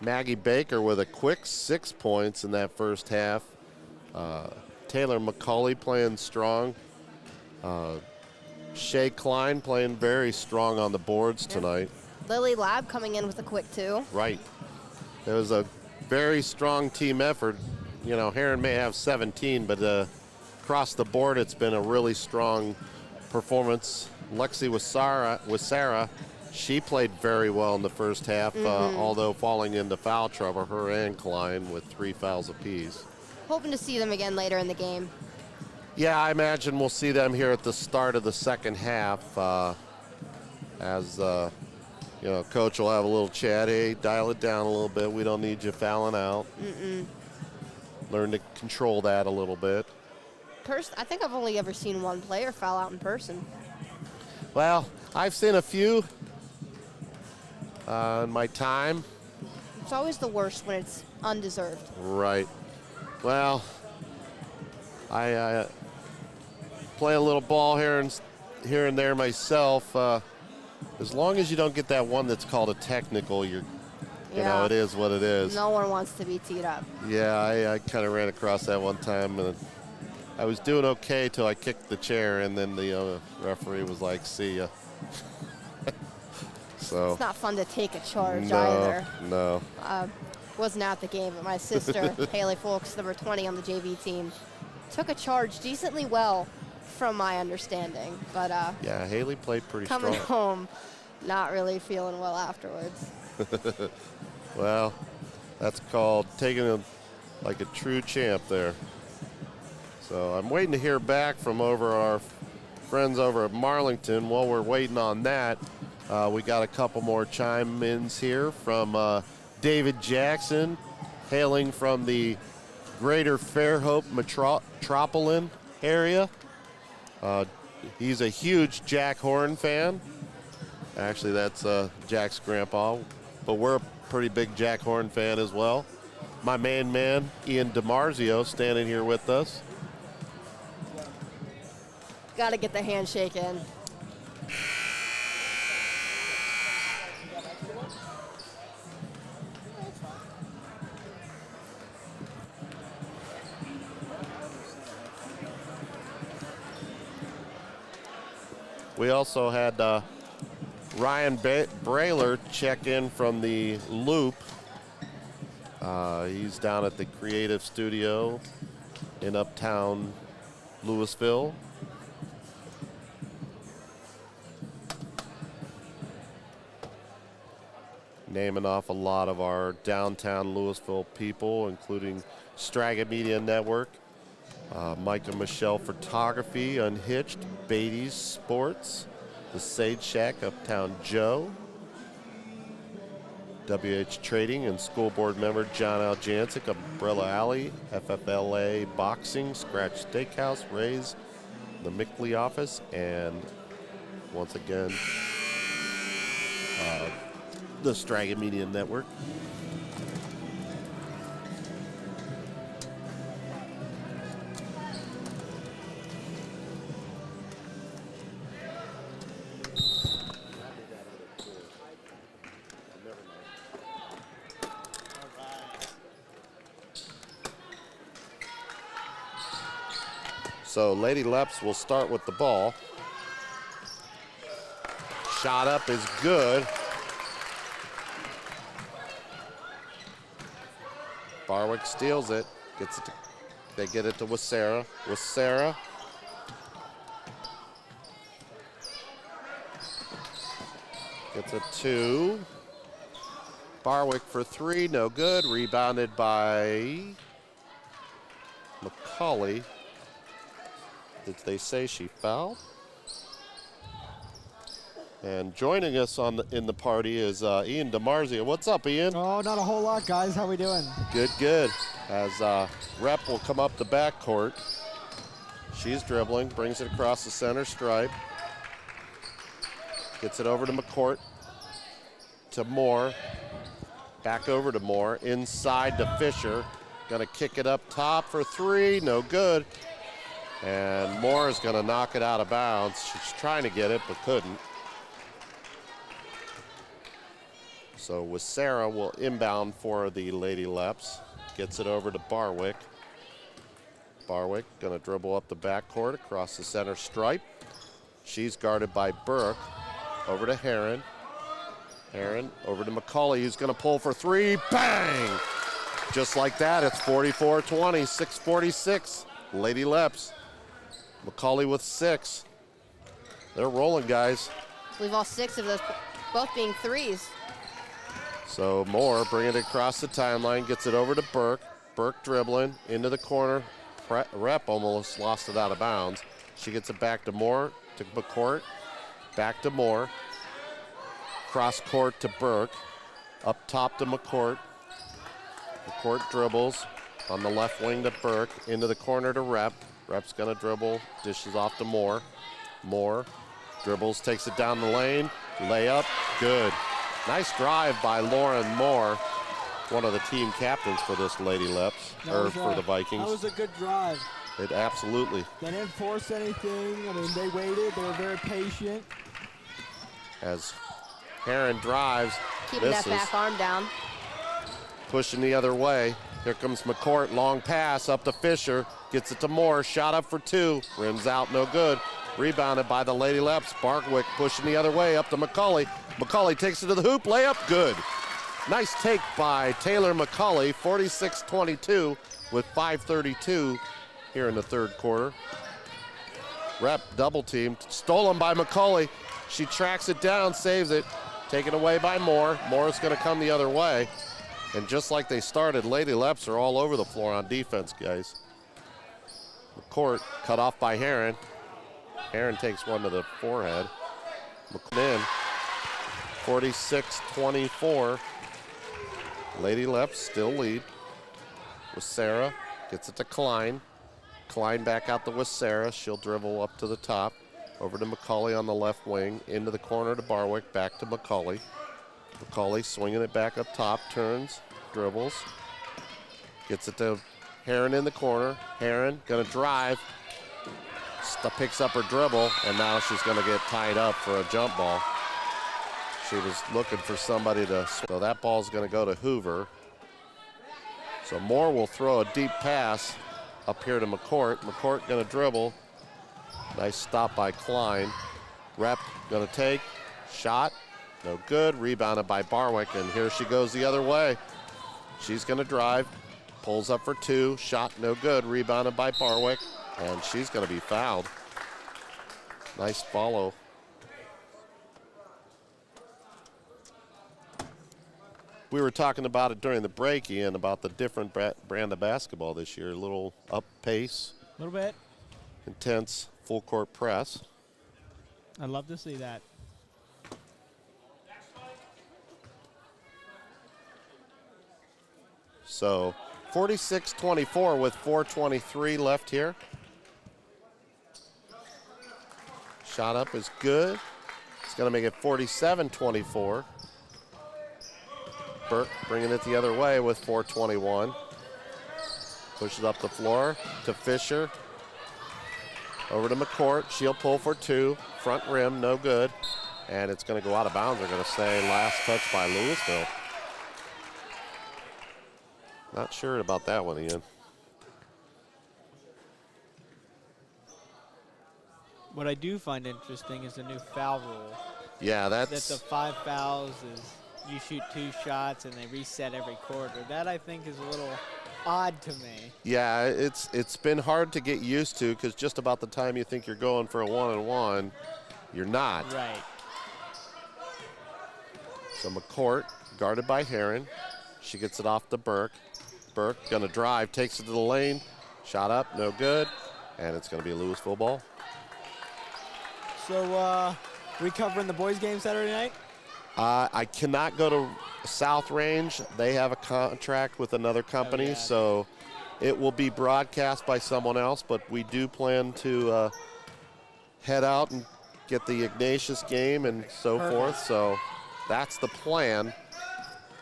A: Maggie Baker with a quick 6 points in that first half. Taylor McCauley playing strong. Shay Klein playing very strong on the boards tonight.
B: Lily Lab coming in with a quick 2.
A: Right. There was a very strong team effort. You know, Heron may have 17, but across the board, it's been a really strong performance. Lexi Sarah, she played very well in the first half, although falling into foul trouble, her and Klein with 3 fouls apiece.
B: Hoping to see them again later in the game.
A: Yeah, I imagine we'll see them here at the start of the second half as you know, Coach will have a little chat. Hey, dial it down a little bit. We don't need you fouling out. Learn to control that a little bit.
B: I think I've only ever seen one player foul out in person.
A: Well, I've seen a few in my time.
B: It's always the worst when it's undeserved.
A: Right. Well, I play a little ball here and there myself. As long as you don't get that one that's called a technical, you know, it is what it is.
B: No one wants to be teed up.
A: Yeah, I kind of ran across that one time, and I was doing okay till I kicked the chair, and then the referee was like, see ya. So
B: It's not fun to take a charge
A: no,
B: either.
A: no.
B: Wasn't at the game, but my sister, Haley Folks, number 20 on the JV team, took a charge decently well, from my understanding. But
A: Yeah, Haley played pretty
B: coming
A: strong.
B: home, not really feeling well afterwards.
A: Well, that's called taking it like a true champ there. So I'm waiting to hear back from our friends over at Marlington. While we're waiting on that, we got a couple more chime-ins here from David Jackson, hailing from the greater Fairhope metropolitan area. He's a huge Jack Horn fan. Actually, that's Jack's grandpa, but we're a pretty big Jack Horn fan as well. My main man, Ian DiMarzio, standing here with us.
B: Got to get the handshake in.
A: We also had Ryan Brailer check in from the Loop. He's down at the Creative Studio in Uptown Louisville. Naming off a lot of our downtown Louisville people, including Straga Media Network, Mike and Michelle Photography, Unhitched, Beatty's Sports, The Sage Shack, Uptown Joe, WH Trading and School Board member John Aljancic, Umbrella Alley, FFLA Boxing, Scratch Steakhouse, Ray's, the Mickley office, and once again, the Straga Media Network. So Lady Leps will start with the ball. Shot up is good. Barwick steals it. Gets it to, they get it to Wasera. Wasera. Gets it to Barwick for three. No good. Rebounded by McCauley. Did they say she fouled? And joining us in the party is Ian DiMarzio. What's up, Ian?
J: Oh, not a whole lot, guys. How we doing?
A: Good, good. As Rep will come up the backcourt. She's dribbling, brings it across the center stripe. Gets it over to McCourt. To Moore. Back over to Moore. Inside to Fisher. Gonna kick it up top for three. No good. And Moore is gonna knock it out of bounds. She's trying to get it, but couldn't. So Wasera will inbound for the Lady Leps. Gets it over to Barwick. Barwick gonna dribble up the backcourt across the center stripe. She's guarded by Burke. Over to Heron. Heron over to McCauley, who's gonna pull for three. Bang! Just like that, it's 44-20, 6:46. Lady Leps. McCauley with 6. They're rolling, guys.
B: I believe all 6 of those, both being threes.
A: So Moore bringing it across the timeline, gets it over to Burke. Burke dribbling into the corner. Rep almost lost it out of bounds. She gets it back to Moore, to McCourt. Back to Moore. Cross court to Burke. Up top to McCourt. McCourt dribbles on the left wing to Burke. Into the corner to Rep. Rep's gonna dribble, dishes off to Moore. Moore dribbles, takes it down the lane. Layup, good. Nice drive by Lauren Moore, one of the team captains for this Lady Leps, or for the Vikings.
J: That was a good drive.
A: It absolutely.
J: They didn't force anything. I mean, they waited. They were very patient.
A: As Heron drives,
B: Keeping
A: misses,
B: that back arm down.
A: pushing the other way. Here comes McCourt, long pass up to Fisher, gets it to Moore, shot up for two, rims out, no good. Rebounded by the Lady Leps. Barkwick pushing the other way up to McCauley. McCauley takes it to the hoop. Layup, good. Nice take by Taylor McCauley. 46-22 with 5:32 here in the third quarter. Rep double teamed. Stolen by McCauley. She tracks it down, saves it. Taken away by Moore. Moore's going to come the other way. And just like they started, Lady Leps are all over the floor on defense, guys. The court cut off by Heron. Heron takes one to the forehead. McLean, 46-24. Lady Leps still lead. With Sarah, gets it to Klein. Klein back out to with Sarah. She'll dribble up to the top. Over to McCauley on the left wing. Into the corner to Barwick. Back to McCauley. McCauley swinging it back up top. Turns. Dribbles. Gets it to Heron in the corner. Heron going to drive. Picks up her dribble. And now she's going to get tied up for a jump ball. She was looking for somebody to. So that ball's going to go to Hoover. So Moore will throw a deep pass up here to McCourt. McCourt going to dribble. Nice stop by Klein. Rep going to take. Shot. No good. Rebounded by Barwick. And here she goes the other way. She's going to drive. Pulls up for two. Shot no good. Rebounded by Barwick. And she's going to be fouled. Nice follow. We were talking about it during the break, Ian, about the different brand of basketball this year. A little up pace.
J: A little bit.
A: Intense full court press.
J: I'd love to see that.
A: So 46-24 with 4:23 left here. Shot up is good. It's going to make it 47-24. Burke bringing it the other way with 4:21. Pushes up the floor to Fisher. Over to McCourt. She'll pull for two. Front rim, no good. And it's going to go out of bounds. They're going to say last touch by Louisville. Not sure about that one, Ian.
J: What I do find interesting is the new foul rule.
A: Yeah,
J: That the 5 fouls is you shoot 2 shots and they reset every quarter. That I think is a little odd to me.
A: Yeah, it's been hard to get used to because just about the time you think you're going for a 1-on-1, you're not.
J: Right.
A: So McCourt guarded by Heron. She gets it off to Burke. Burke gonna drive, takes it to the lane. Shot up, no good. And it's gonna be a Louisville ball.
J: So we covering the boys game Saturday night?
A: I cannot go to South Range. They have a contract with another company, so it will be broadcast by someone else, but we do plan to head out and get the Ignatius game and so forth. So that's the plan,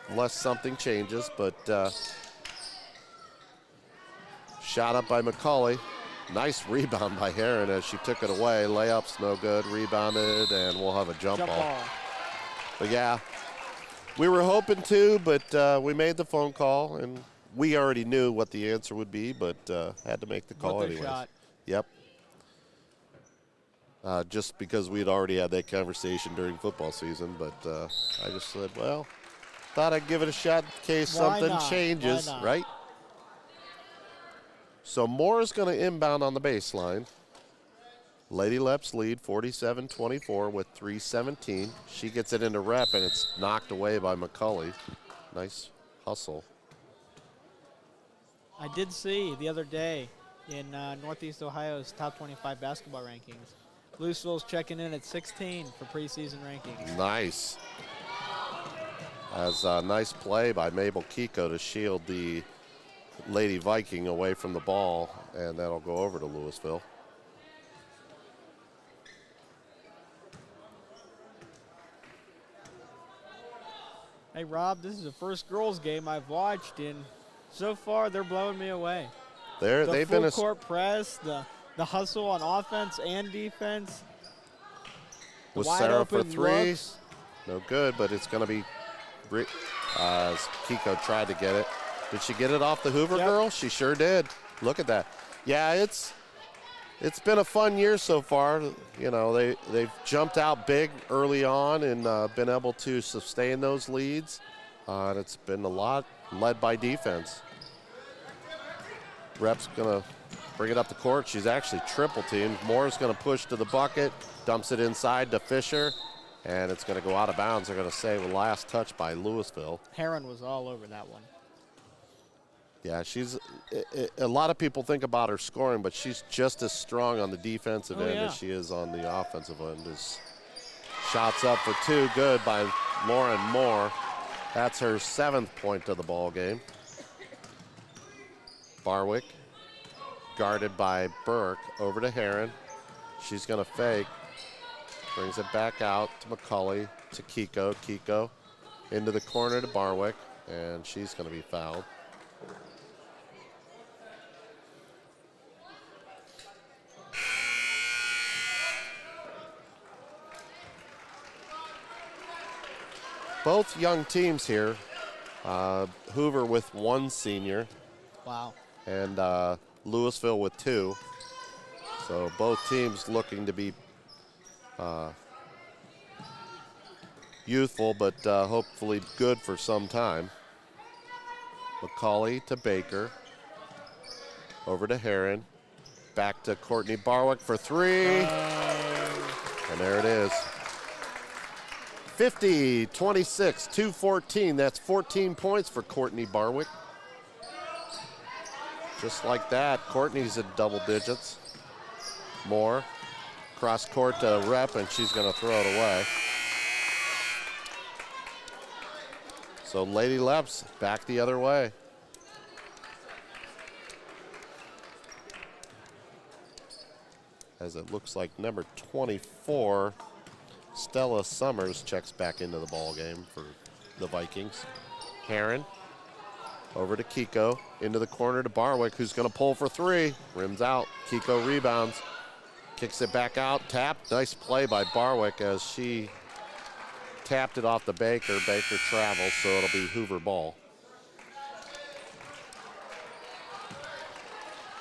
A: unless something changes. But shot up by McCauley. Nice rebound by Heron as she took it away. Layup's no good. Rebounded, and we'll have a jump ball. But yeah, we were hoping to, but we made the phone call, and we already knew what the answer would be, but had to make the call anyways.
J: Shot.
A: Yep. Just because we had already had that conversation during football season, but I just said, well, thought I'd give it a shot in case something changes, right? So Moore's going to inbound on the baseline. Lady Leps lead 47-24 with 3:17. She gets it into Rep, and it's knocked away by McCauley. Nice hustle.
J: I did see the other day in Northeast Ohio's top 25 basketball rankings, Louisville's checking in at 16 for preseason rankings.
A: Nice. As a nice play by Mabel Kiko to shield the Lady Viking away from the ball, and that'll go over to Louisville.
J: Hey, Rob, this is the first girls game I've watched, and so far they're blowing me away.
A: They've been a
J: full court press, the hustle on offense and defense.
A: with
J: wide
A: Sarah for
J: open
A: three.
J: looks.
A: No good, but it's going to be as Kiko tried to get it. Did she get it off the Hoover girl? She sure did. Look at that. Yeah, It's been a fun year so far. You know, they've jumped out big early on and been able to sustain those leads. And it's been a lot led by defense. Rep's going to bring it up the court. She's actually triple teamed. Moore's going to push to the bucket, dumps it inside to Fisher, and it's going to go out of bounds. They're going to say the last touch by Louisville.
J: Heron was all over that one.
A: Yeah, a lot of people think about her scoring, but she's just as strong on the defensive end as she is on the offensive end. Shots up for two, good by Lauren Moore. That's her 7th point of the ball game. Barwick, guarded by Burke, over to Heron. She's going to fake. Brings it back out to McCulley, to Kiko. Kiko into the corner to Barwick, and she's going to be fouled. Both young teams here. Hoover with 1 senior.
J: Wow.
A: And Louisville with 2. So both teams looking to be youthful, but hopefully good for some time. McCauley to Baker. Over to Heron. Back to Courtney Barwick for 3. And there it is. 50, 26, 214. That's 14 points for Courtney Barwick. Just like that, Courtney's at double digits. Moore, cross court to Rep, and she's going to throw it away. So Lady Leps back the other way. As it looks like number 24, Stella Summers, checks back into the ball game for the Vikings. Heron over to Kiko, into the corner to Barwick, who's going to pull for 3. Rims out. Kiko rebounds, kicks it back out, tap. Nice play by Barwick as she tapped it off the Baker. Baker travels, so it'll be Hoover ball.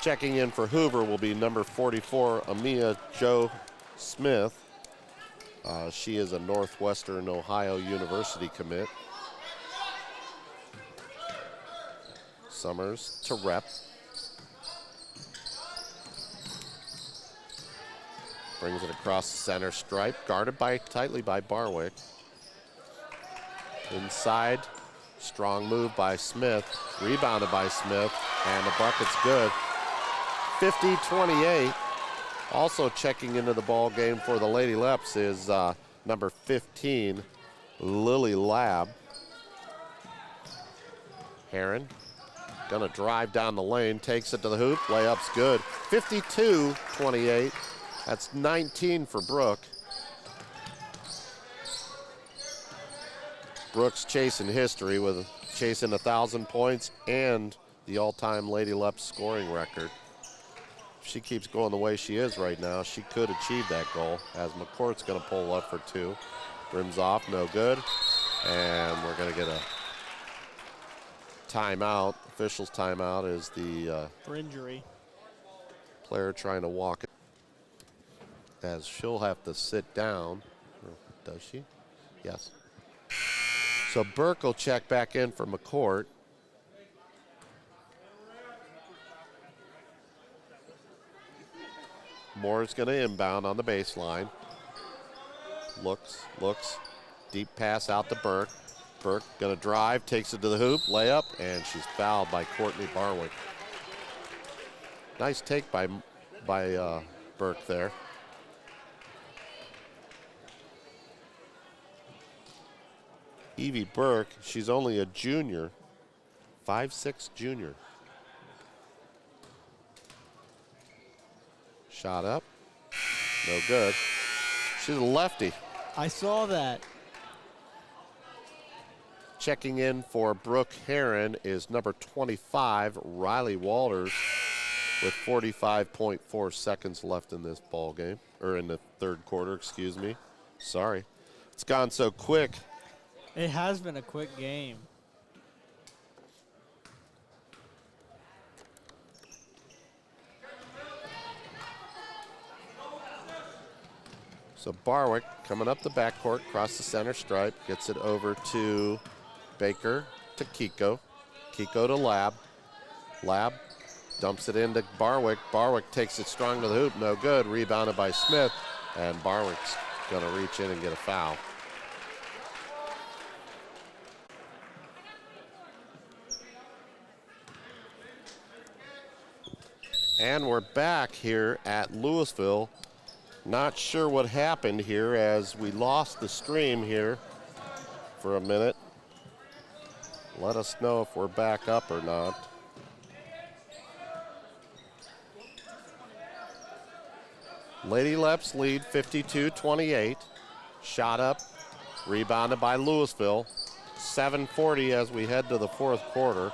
A: Checking in for Hoover will be number 44, Amia Jo Smith. She is a Northwestern Ohio University commit. Summers to Rep. Brings it across the center stripe, guarded tightly by Barwick. Inside, strong move by Smith, rebounded by Smith, and the bucket's good. 50-28. Also checking into the ball game for the Lady Leps is number 15, Lily Lab. Heron gonna drive down the lane, takes it to the hoop, layup's good. 52-28. That's 19 for Brooke. Brooks chasing history with chasing 1,000 points and the all-time Lady Leps scoring record. If she keeps going the way she is right now, she could achieve that goal, as McCourt's going to pull up for 2. Rims off, no good. And we're going to get a timeout. Official's timeout is the
J: for injury.
A: Player trying to walk it, as she'll have to sit down. Or does she? Yes. So Burke will check back in for McCourt. Moore's going to inbound on the baseline. Looks. Deep pass out to Burke. Burke going to drive, takes it to the hoop, layup, and she's fouled by Courtney Barwick. Nice take by Burke there. Evie Burke, she's only a junior, 5'6" junior. Shot up, no good. She's a lefty.
J: I saw that.
A: Checking in for Brooke Heron is number 25, Riley Walters, with 45.4 seconds left in this ball game, or in the third quarter, excuse me. Sorry. It's gone so quick.
J: It has been a quick game.
A: So Barwick coming up the backcourt, across the center stripe, gets it over to Baker, to Kiko. Kiko to Lab. Lab dumps it into Barwick. Barwick takes it strong to the hoop, no good. Rebounded by Smith, and Barwick's gonna reach in and get a foul. And we're back here at Louisville. Not sure what happened here as we lost the stream here for a minute. Let us know if we're back up or not. Lady Leps lead 52-28. Shot up, rebounded by Louisville. 7:40 as we head to the fourth quarter.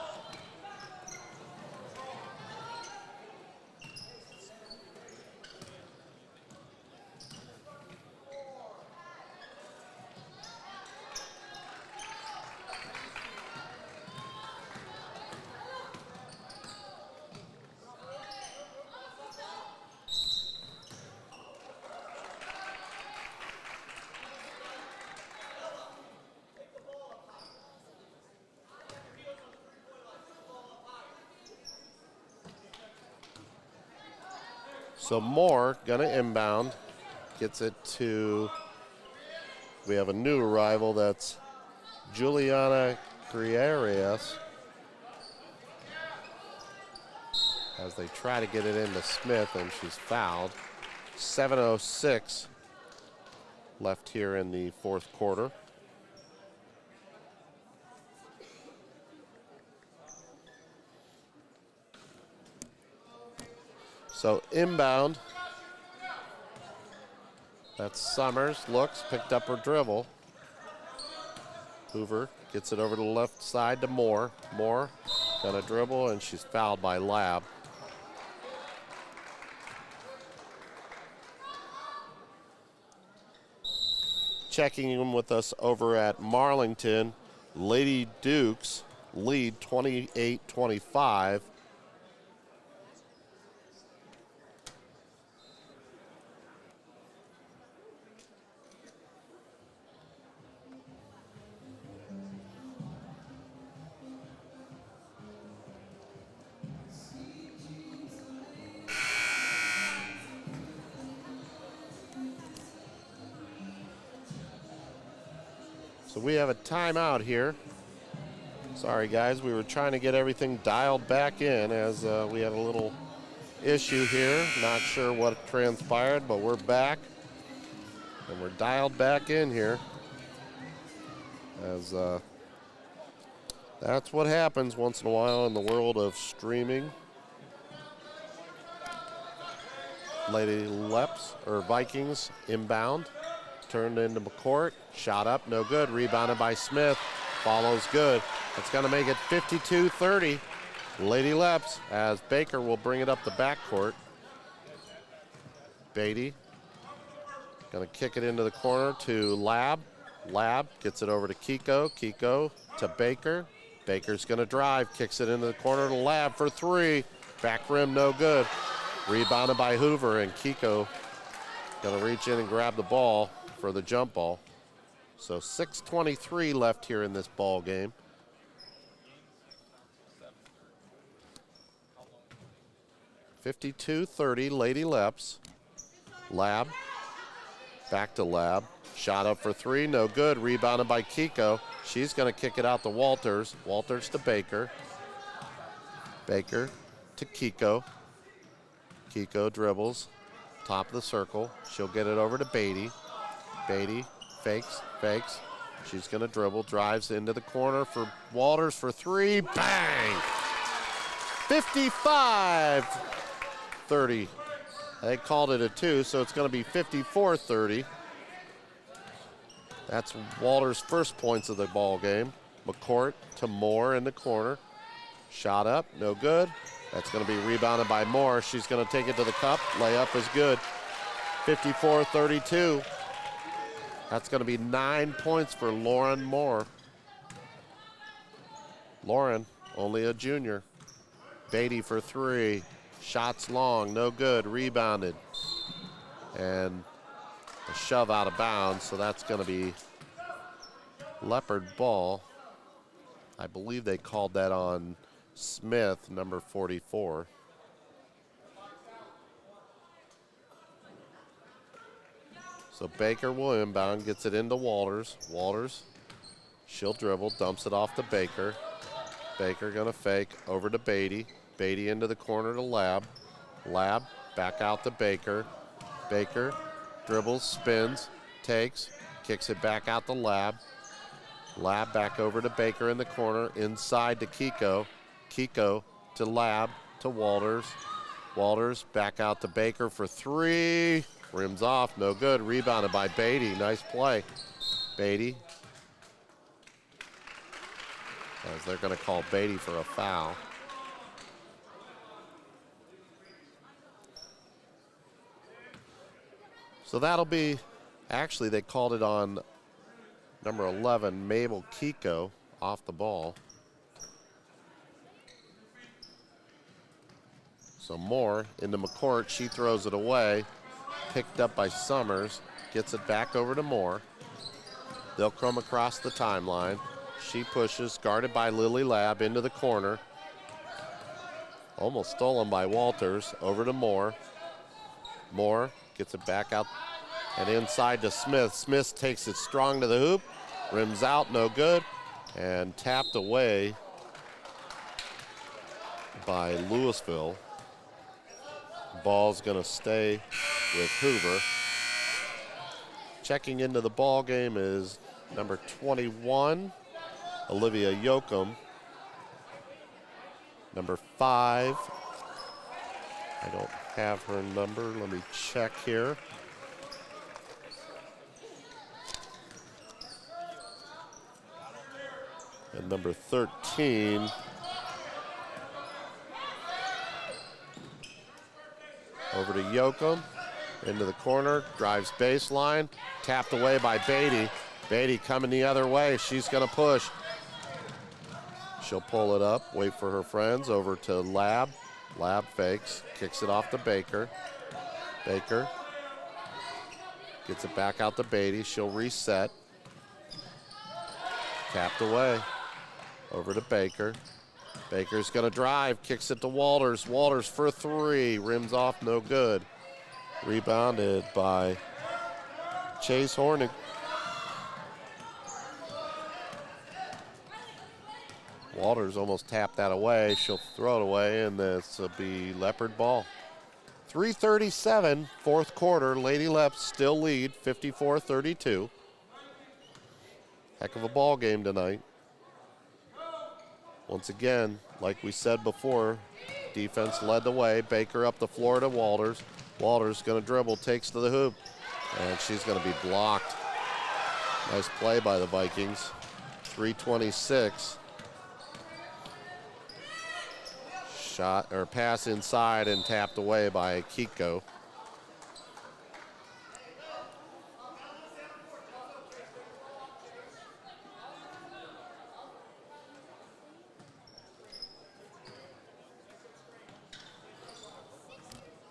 A: So Moore gonna inbound, gets it to, we have a new arrival, that's Juliana Crierias. As they try to get it into Smith, and she's fouled. 7:06 left here in the fourth quarter. So inbound, that's Summers, looks, picked up her dribble. Hoover gets it over to the left side to Moore. Moore gonna dribble, and she's fouled by Lab. Checking in with us over at Marlington, Lady Dukes lead 28-25. So we have a timeout here. Sorry guys, we were trying to get everything dialed back in as we had a little issue here. Not sure what transpired, but we're back. And we're dialed back in here. As that's what happens once in a while in the world of streaming. Lady Leps, or Vikings, inbound. Turned into McCourt, shot up, no good. Rebounded by Smith, follows good. It's gonna make it 52-30. Lady Leps, as Baker will bring it up the backcourt. Beatty, gonna kick it into the corner to Lab. Lab gets it over to Kiko. Kiko to Baker. Baker's gonna drive, kicks it into the corner to Lab for three. Back rim, no good. Rebounded by Hoover, and Kiko gonna reach in and grab the ball for the jump ball. So 6:23 left here in this ball game. (52-30) Lady Leps. Lab, back to Lab. Shot up for three, no good. Rebounded by Kiko. She's gonna kick it out to Walters. Walters to Baker. Baker to Kiko. Kiko dribbles, top of the circle. She'll get it over to Beatty. Beatty fakes. She's gonna dribble, drives into the corner for Walters for three, bang! 55-30. They called it a two, so it's gonna be 54-30. That's Walters' first points of the ball game. McCourt to Moore in the corner. Shot up, no good. That's gonna be rebounded by Moore. She's gonna take it to the cup, layup is good. 54-32. That's going to be 9 points for Lauren Moore. Lauren, only a junior. Beatty for three. Shots long, no good. Rebounded. And A shove out of bounds, so that's going to be Leopard ball. I believe they called that on Smith, number 44. So Baker will inbound, gets it into Walters. Walters, she'll dribble, dumps it off to Baker. Baker gonna fake, over to Beatty. Beatty into the corner to Lab. Lab, back out to Baker. Baker, dribbles, spins, takes, kicks it back out to Lab. Lab back over to Baker in the corner, inside to Kiko. Kiko to Lab, to Walters. Walters back out to Baker for three. Rims off, no good. Rebounded by Beatty. Nice play. Beatty. As they're going to call Beatty for a foul. So that'll be, actually they called it on number 11, Mabel Kiko, off the ball. So Moore into McCourt, she throws it away. Picked up by Summers, gets it back over to Moore. They'll come across the timeline. She pushes, guarded by Lily Lab, into the corner. Almost stolen by Walters, over to Moore. Moore gets it back out and inside to Smith. Smith takes it strong to the hoop, rims out, no good, and tapped away by Louisville. Ball's gonna stay with Hoover. Checking into the ball game is number 21, Olivia Yoakum. Number 5, I don't have her number, let me check here. And number 13, over to Yoakum, into the corner, drives baseline, tapped away by Beatty. Beatty coming the other way, she's gonna push. She'll pull it up, wait for her friends, over to Lab. Lab fakes, kicks it off to Baker. Baker gets it back out to Beatty, she'll reset. Tapped away, over to Baker. Baker's gonna drive, kicks it to Walters. Walters for three, rims off, no good. Rebounded by Chase Hornig. Walters almost tapped that away. She'll throw it away, and this will be Leopard ball. 3:37, fourth quarter. Lady Leps still lead, 54-32. Heck of a ball game tonight. Once again, like we said before, defense led the way. Baker up the floor to Walters. Walters gonna dribble, takes to the hoop, and she's gonna be blocked. Nice play by the Vikings. 3:26. Shot or pass inside and tapped away by Kiko.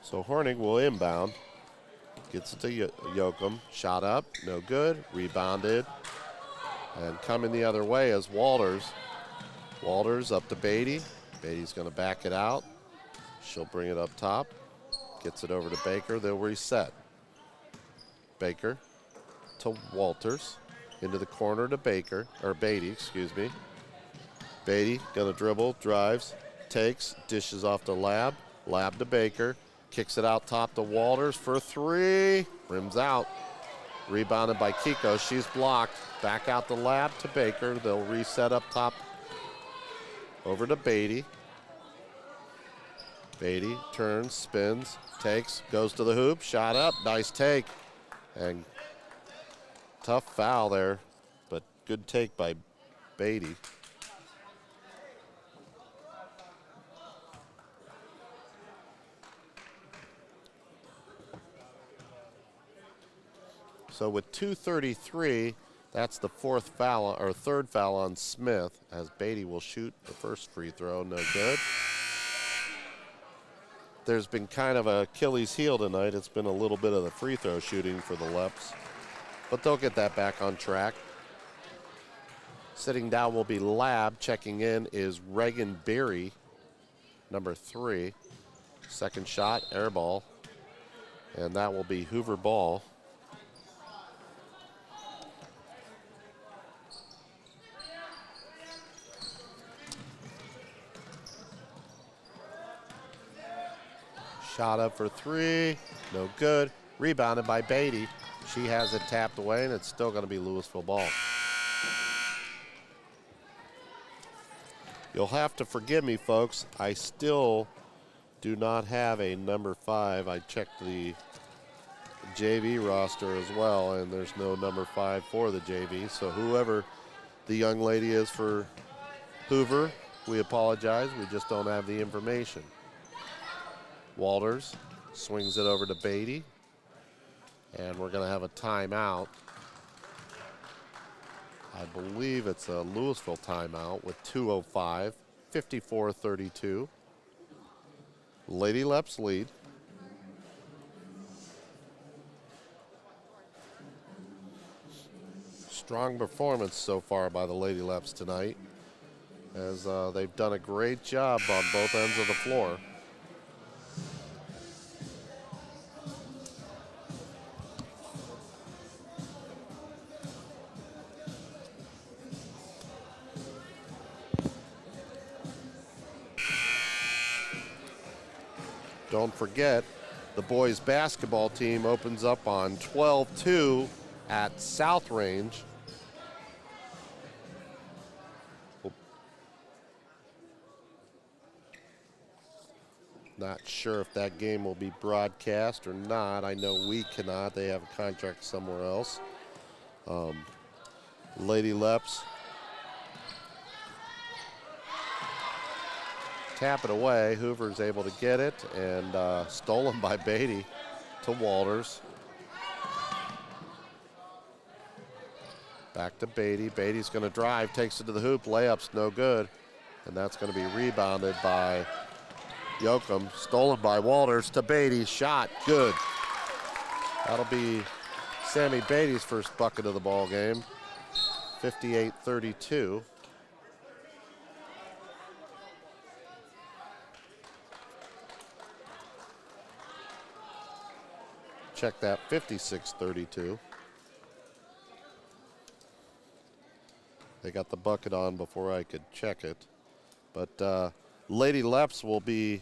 A: So Hornig will inbound. Gets it to Yoakum. Shot up, no good. Rebounded. And coming the other way is Walters. Walters up to Beatty. Beatty's going to back it out. She'll bring it up top. Gets it over to Baker. They'll reset. Baker to Walters. Into the corner to Baker, or Beatty, excuse me. Beatty going to dribble, drives, takes, dishes off to Lab. Lab to Baker. Kicks it out top to Walters for three. Rims out. Rebounded by Kiko. She's blocked. Back out the Lab to Baker. They'll reset up top. Over to Beatty. Beatty turns, spins, takes, goes to the hoop. Shot up. Nice take. And tough foul there, but good take by Beatty. So with 2:33, that's the fourth foul or third foul on Smith, as Beatty will shoot the first free throw, no good. there's been kind of a Achilles heel tonight. It's been a little bit of the free throw shooting for the Leps, but they'll get that back on track. Sitting down will be Lab. Checking in is Reagan Berry, number 3. Second shot, air ball, and that will be Hoover ball. Shot up for 3, no good. Rebounded by Beatty. She has it tapped away, and it's still going to be Louisville ball. You'll have to forgive me, folks. I still do not have a number 5. I checked the JV roster as well, and there's no number 5 for the JV. So whoever the young lady is for Hoover, we apologize. We just don't have the information. Walters swings it over to Beatty, and we're going to have a timeout. I believe it's a Louisville timeout with 2:05, 54-32. Lady Leps lead. Strong performance so far by the Lady Leps tonight, as they've done a great job on both ends of the floor. Don't forget, the boys basketball team opens up on 12-2 at South Range. Not sure if that game will be broadcast or not. I know we cannot. They have a contract somewhere else. Lady Leps tap it away. Hoover's able to get it, and stolen by Beatty to Walters. Back to Beatty. Beatty's going to drive, takes it to the hoop. Layup's no good, and that's going to be rebounded by Yoakum. Stolen by Walters to Beatty. Shot, good. That'll be Sammy Beatty's first bucket of the ball game. 58-32. Check that, 56-32. They got the bucket on before I could check it. But Lady Leps will be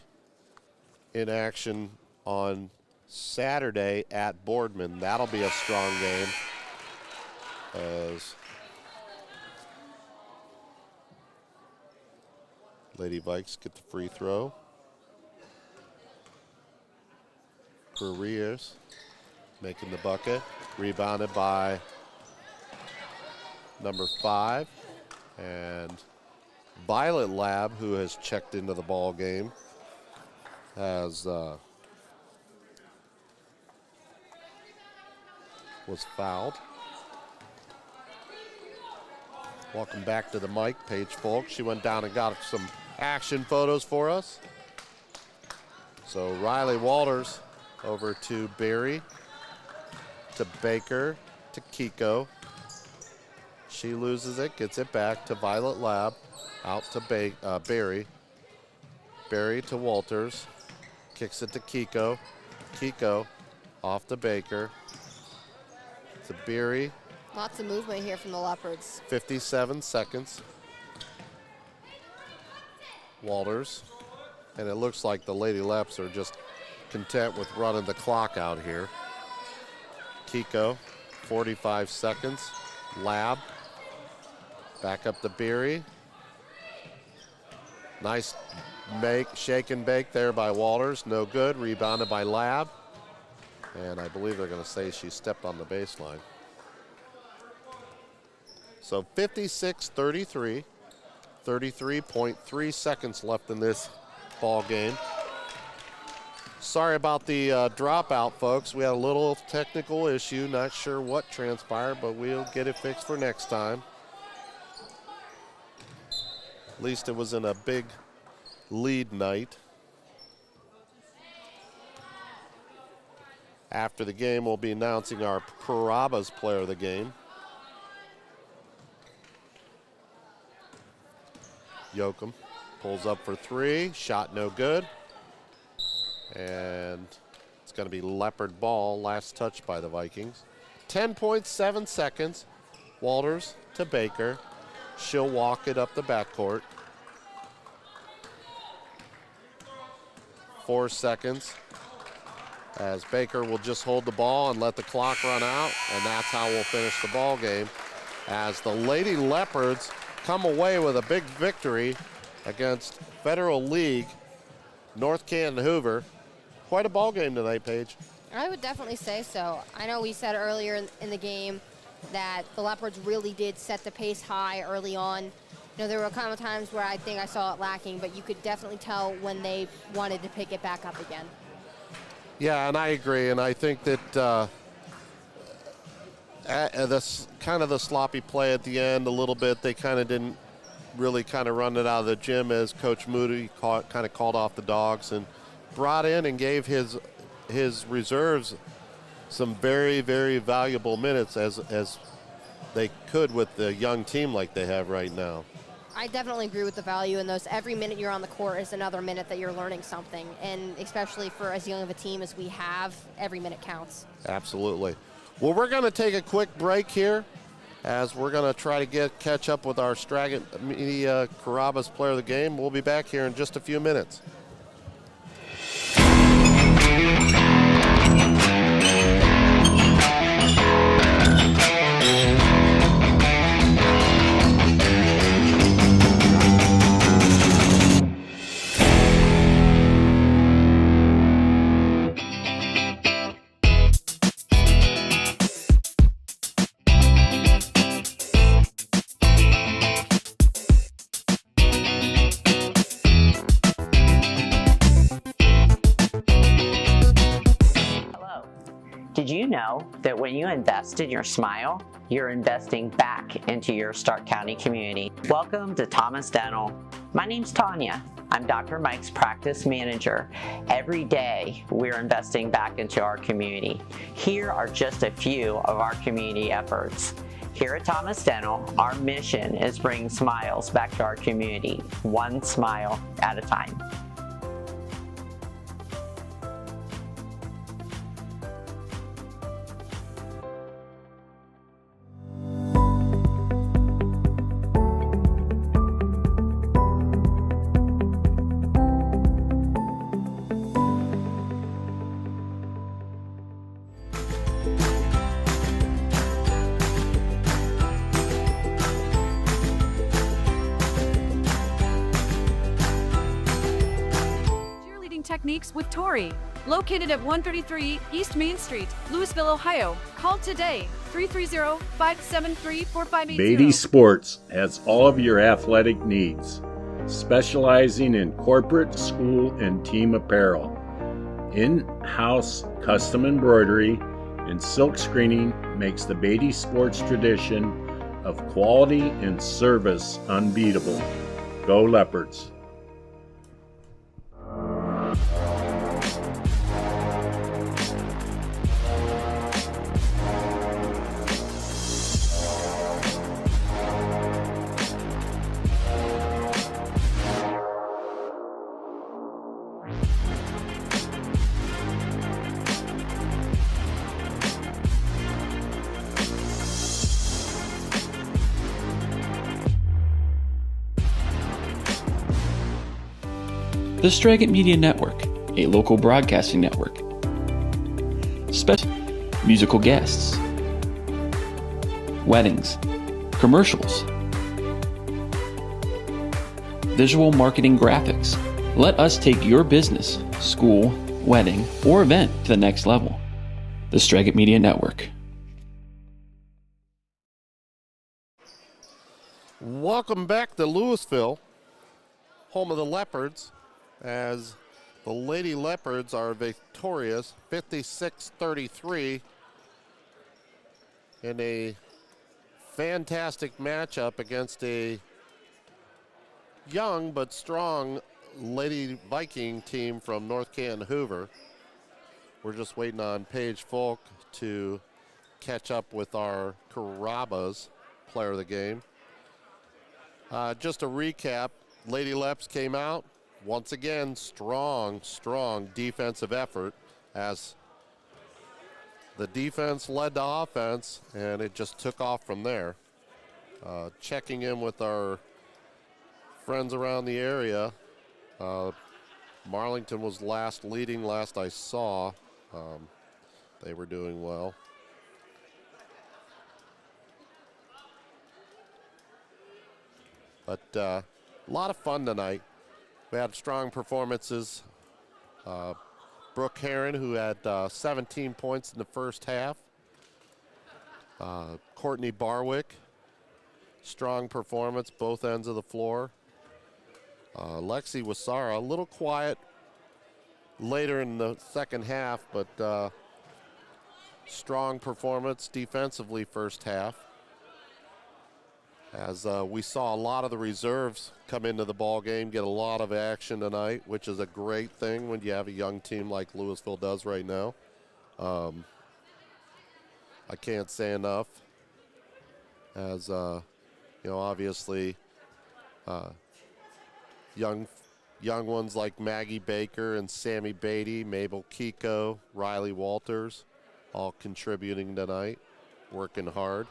A: in action on Saturday at Boardman. That'll be a strong game, as Lady Vikes get the free throw. Careers making the bucket, rebounded by number 5, and Violet Lab, who has checked into the ball game, has was fouled. Welcome back to the mic, Paige Folk. She went down and got some action photos for us. So Riley Walters over to Berry, to Baker, to Kiko. She loses it, gets it back to Violet Lab, out to Berry. Berry to Walters, kicks it to Kiko. Kiko off to Baker, to Berry.
B: Lots of movement here from the Leopards.
A: 57 seconds. Walters, and it looks like the Lady Leps are just content with running the clock out here. Kiko, 45 seconds. Lab, back up to Berry. Nice shake and bake there by Walters, no good. Rebounded by Lab, and I believe they're going to say she stepped on the baseline. So 56-33, 33.3 seconds left in this ball game. Sorry about the dropout, folks. We had a little technical issue. Not sure what transpired, but we'll get it fixed for next time. At least it was in a big lead night. After the game, we'll be announcing our Carrabba's player of the game. Yoakum pulls up for three. Shot no good. And it's going to be Leopard ball. Last touch by the Vikings. 10.7 seconds. Walters to Baker. She'll walk it up the backcourt. 4 seconds. As Baker will just hold the ball and let the clock run out, and that's how we'll finish the ball game. As the Lady Leopards come away with a big victory against Federal League, North Canton Hoover. Quite a ball game tonight, Paige.
B: I would definitely say so. I know we said earlier in the game that the Leopards really did set the pace high early on. You know, there were a couple of times where I think I saw it lacking, but you could definitely tell when they wanted to pick it back up again.
A: Yeah, and I agree, and I think that this kind of the sloppy play at the end a little bit, they kind of didn't really kind of run it out of the gym as Coach Moody kind of called off the dogs and brought in and gave his reserves some very, very valuable minutes as they could with the young team like they have right now.
B: I definitely agree with the value in those. Every minute you're on the court is another minute that you're learning something, and especially for as young of a team as we have, every minute counts.
A: Absolutely. Well, we're going to take a quick break here as we're going to try to catch up with our Straggett Media Carrabba's player of the game. We'll be back here in just a few minutes.
D: Did you know that when you invest in your smile, you're investing back into your Stark County community? Welcome to Thomas Dental. My name's Tanya. I'm Dr. Mike's practice manager. Every day, we're investing back into our community. Here are just a few of our community efforts. Here at Thomas Dental, our mission is bringing smiles back to our community, one smile at a time.
E: Techniques with Tori, located at 133 East Main Street, Louisville, Ohio. Call today, 330-573-4580.
F: Beatty Sports has all of your athletic needs, specializing in corporate, school, and team apparel. In-house custom embroidery and silk screening makes the Beatty Sports tradition of quality and service unbeatable. Go Leopards!
G: The Straggett Media Network, a local broadcasting network. Special musical guests, weddings, commercials, visual marketing graphics. Let us take your business, school, wedding, or event to the next level. The Straggett Media Network.
A: Welcome back to Louisville, home of the Leopards, as the Lady Leopards are victorious 56-33 in a fantastic matchup against a young but strong Lady Viking team from North Canton Hoover, We're just waiting on Paige Folk to catch up with our Carrabba's player of the game. Just a recap, Lady Leps came out. Once again, strong defensive effort as the defense led the offense, and it just took off from there. Checking in with our friends around the area, Marlington was leading last I saw. They were doing well. But a lot of fun tonight. We had strong performances. Brooke Heron, who had 17 points in the first half. Courtney Barwick, strong performance, both ends of the floor. Lexi Wasara, a little quiet later in the second half, but strong performance defensively first half. As we saw a lot of the reserves come into the ball game, get a lot of action tonight, which is a great thing when you have a young team like Louisville does right now. I can't say enough. As obviously, young ones like Maggie Baker and Sammy Beatty, Mabel Kiko, Riley Walters, all contributing tonight, working hard.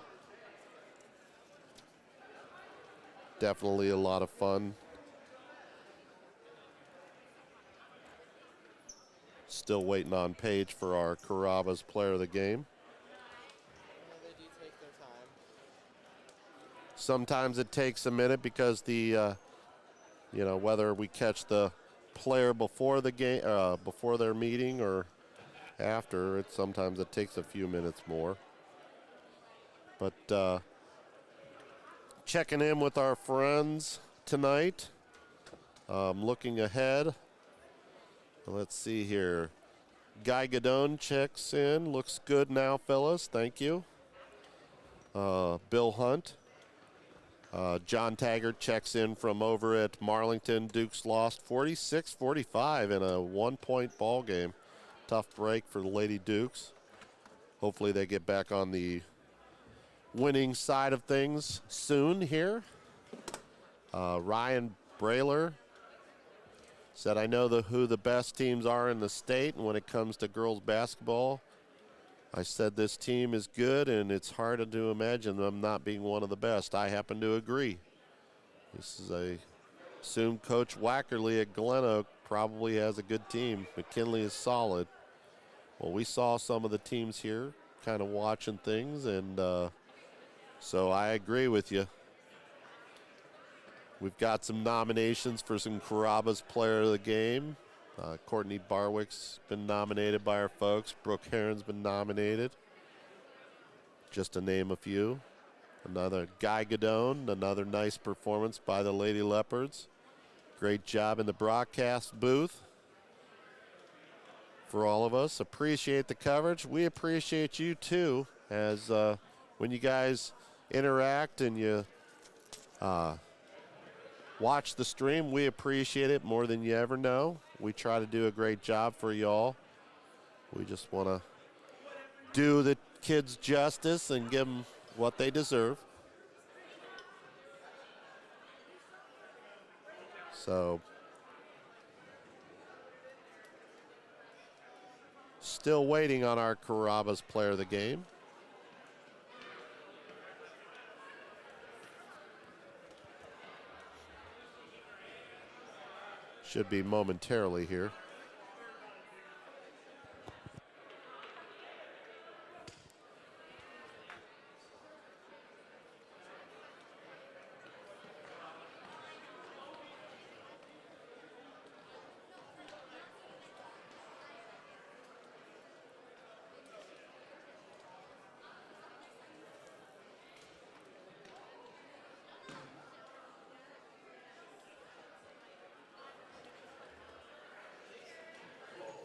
A: Definitely a lot of fun. Still waiting on Paige for our Carrabba's player of the game.
K: They do take their time.
A: Sometimes it takes a minute because whether we catch the player before the game, before their meeting or after, sometimes it takes a few minutes more. But checking in with our friends tonight. Looking ahead. Let's see here. Guy Gadone checks in. Looks good now, fellas. Thank you. Bill Hunt. John Taggart checks in from over at Marlington. Dukes lost 46-45 in a one-point ball game. Tough break for the Lady Dukes. Hopefully they get back on the winning side of things soon here. Ryan Brailer said, I know who the best teams are in the state, and when it comes to girls basketball, I said this team is good, and it's hard to imagine them not being one of the best. I happen to agree. This is assume Coach Wackerly at Glen Oak probably has a good team. McKinley is solid. Well, we saw some of the teams here kind of watching things, and so I agree with you. We've got some nominations for some Carrabba's player of the game. Courtney Barwick's been nominated by our folks. Brooke Heron's been nominated. Just to name a few. Another Guy Gadone, another nice performance by the Lady Leopards. Great job in the broadcast booth for all of us. Appreciate the coverage. We appreciate you too, as when you guys interact and you watch the stream, we appreciate it more than you ever know. We try to do a great job for y'all. We just want to do the kids justice and give them what they deserve. So, still waiting on our Carrabba's player of the game. Should be momentarily here.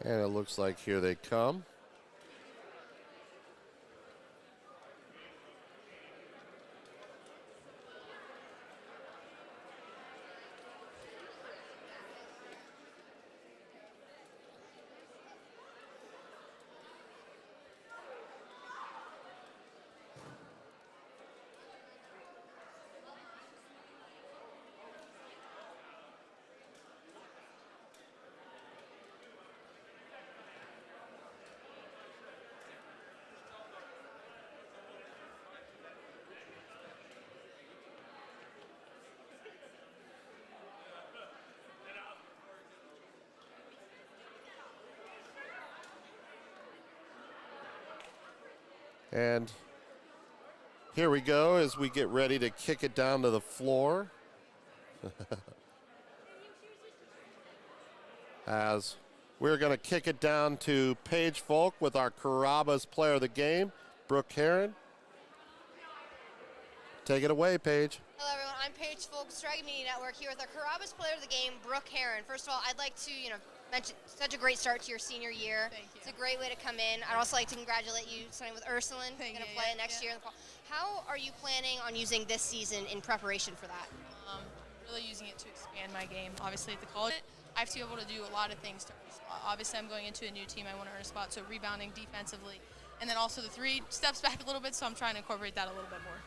A: And it looks like here they come. And here we go as we get ready to kick it down to the floor. As we're going to kick it down to Paige Folk with our Carrabba's player of the game, Brooke Heron. Take it away, Paige.
B: Hello, everyone. I'm Paige Folk, Pregame Media Network, here with our Carrabba's player of the game, Brooke Heron. First of all, I'd like to, mention such a great start to your senior year.
L: Thank you.
B: It's a great way to come in. I'd also like to congratulate you signing with Ursuline.
L: Thank
B: You're going to
L: you.
B: play
L: Yeah,
B: it next
L: yeah.
B: year in the fall. How are you planning on using this season in preparation for that?
L: Really using it to expand my game. Obviously, at the college, I have to be able to do a lot of things to earn a spot. Obviously, I'm going into a new team. I want to earn a spot, so rebounding defensively. And then also the 3 steps back a little bit, so I'm trying to incorporate that a little bit more.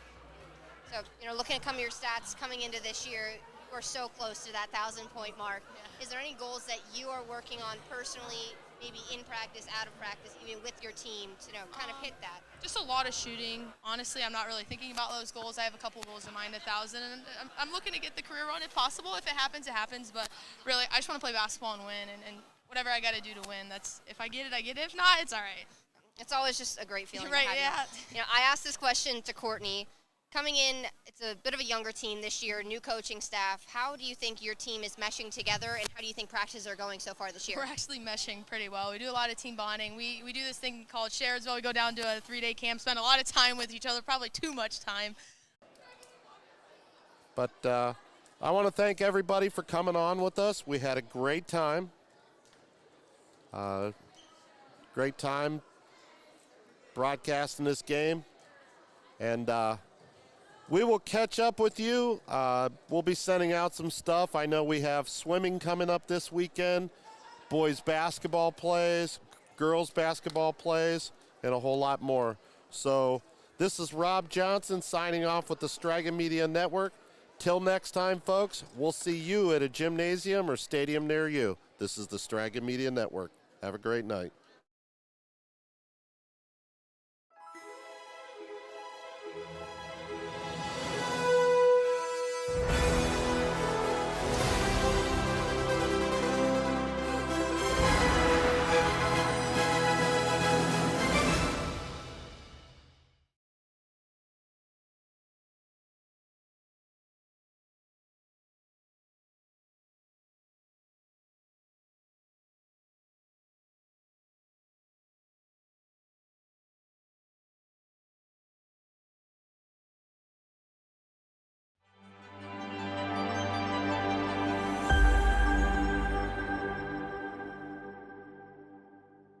B: So, looking at your stats coming into this year, you are so close to that 1,000-point mark.
L: Yeah.
B: Is there any goals that you are working on personally, maybe in practice, out of practice, even with your team, to kind of hit that?
L: Just a lot of shooting. Honestly, I'm not really thinking about those goals. I have a couple goals in mind, 1,000, and I'm looking to get the career run if possible. If it happens, it happens. But really, I just want to play basketball and win, and whatever I got to do to win. That's if I get it, I get it. If not, it's all right.
B: It's always just a great feeling.
L: Right,
B: to have you. I asked this question to Courtney. Coming in, it's a bit of a younger team this year, new coaching staff. How do you think your team is meshing together, and how do you think practices are going so far this year?
L: We're actually meshing pretty well. We do a lot of team bonding. We do this thing called Shares. We go down to a 3-day camp, spend a lot of time with each other, probably too much time.
A: But I want to thank everybody for coming on with us. We had a great time. Great time broadcasting this game. And we will catch up with you. We'll be sending out some stuff. I know we have swimming coming up this weekend, boys basketball plays, girls basketball plays, and a whole lot more. So this is Rob Johnson signing off with the Pregame Media Network. Till next time, folks, we'll see you at a gymnasium or stadium near you. This is the Pregame Media Network. Have a great night.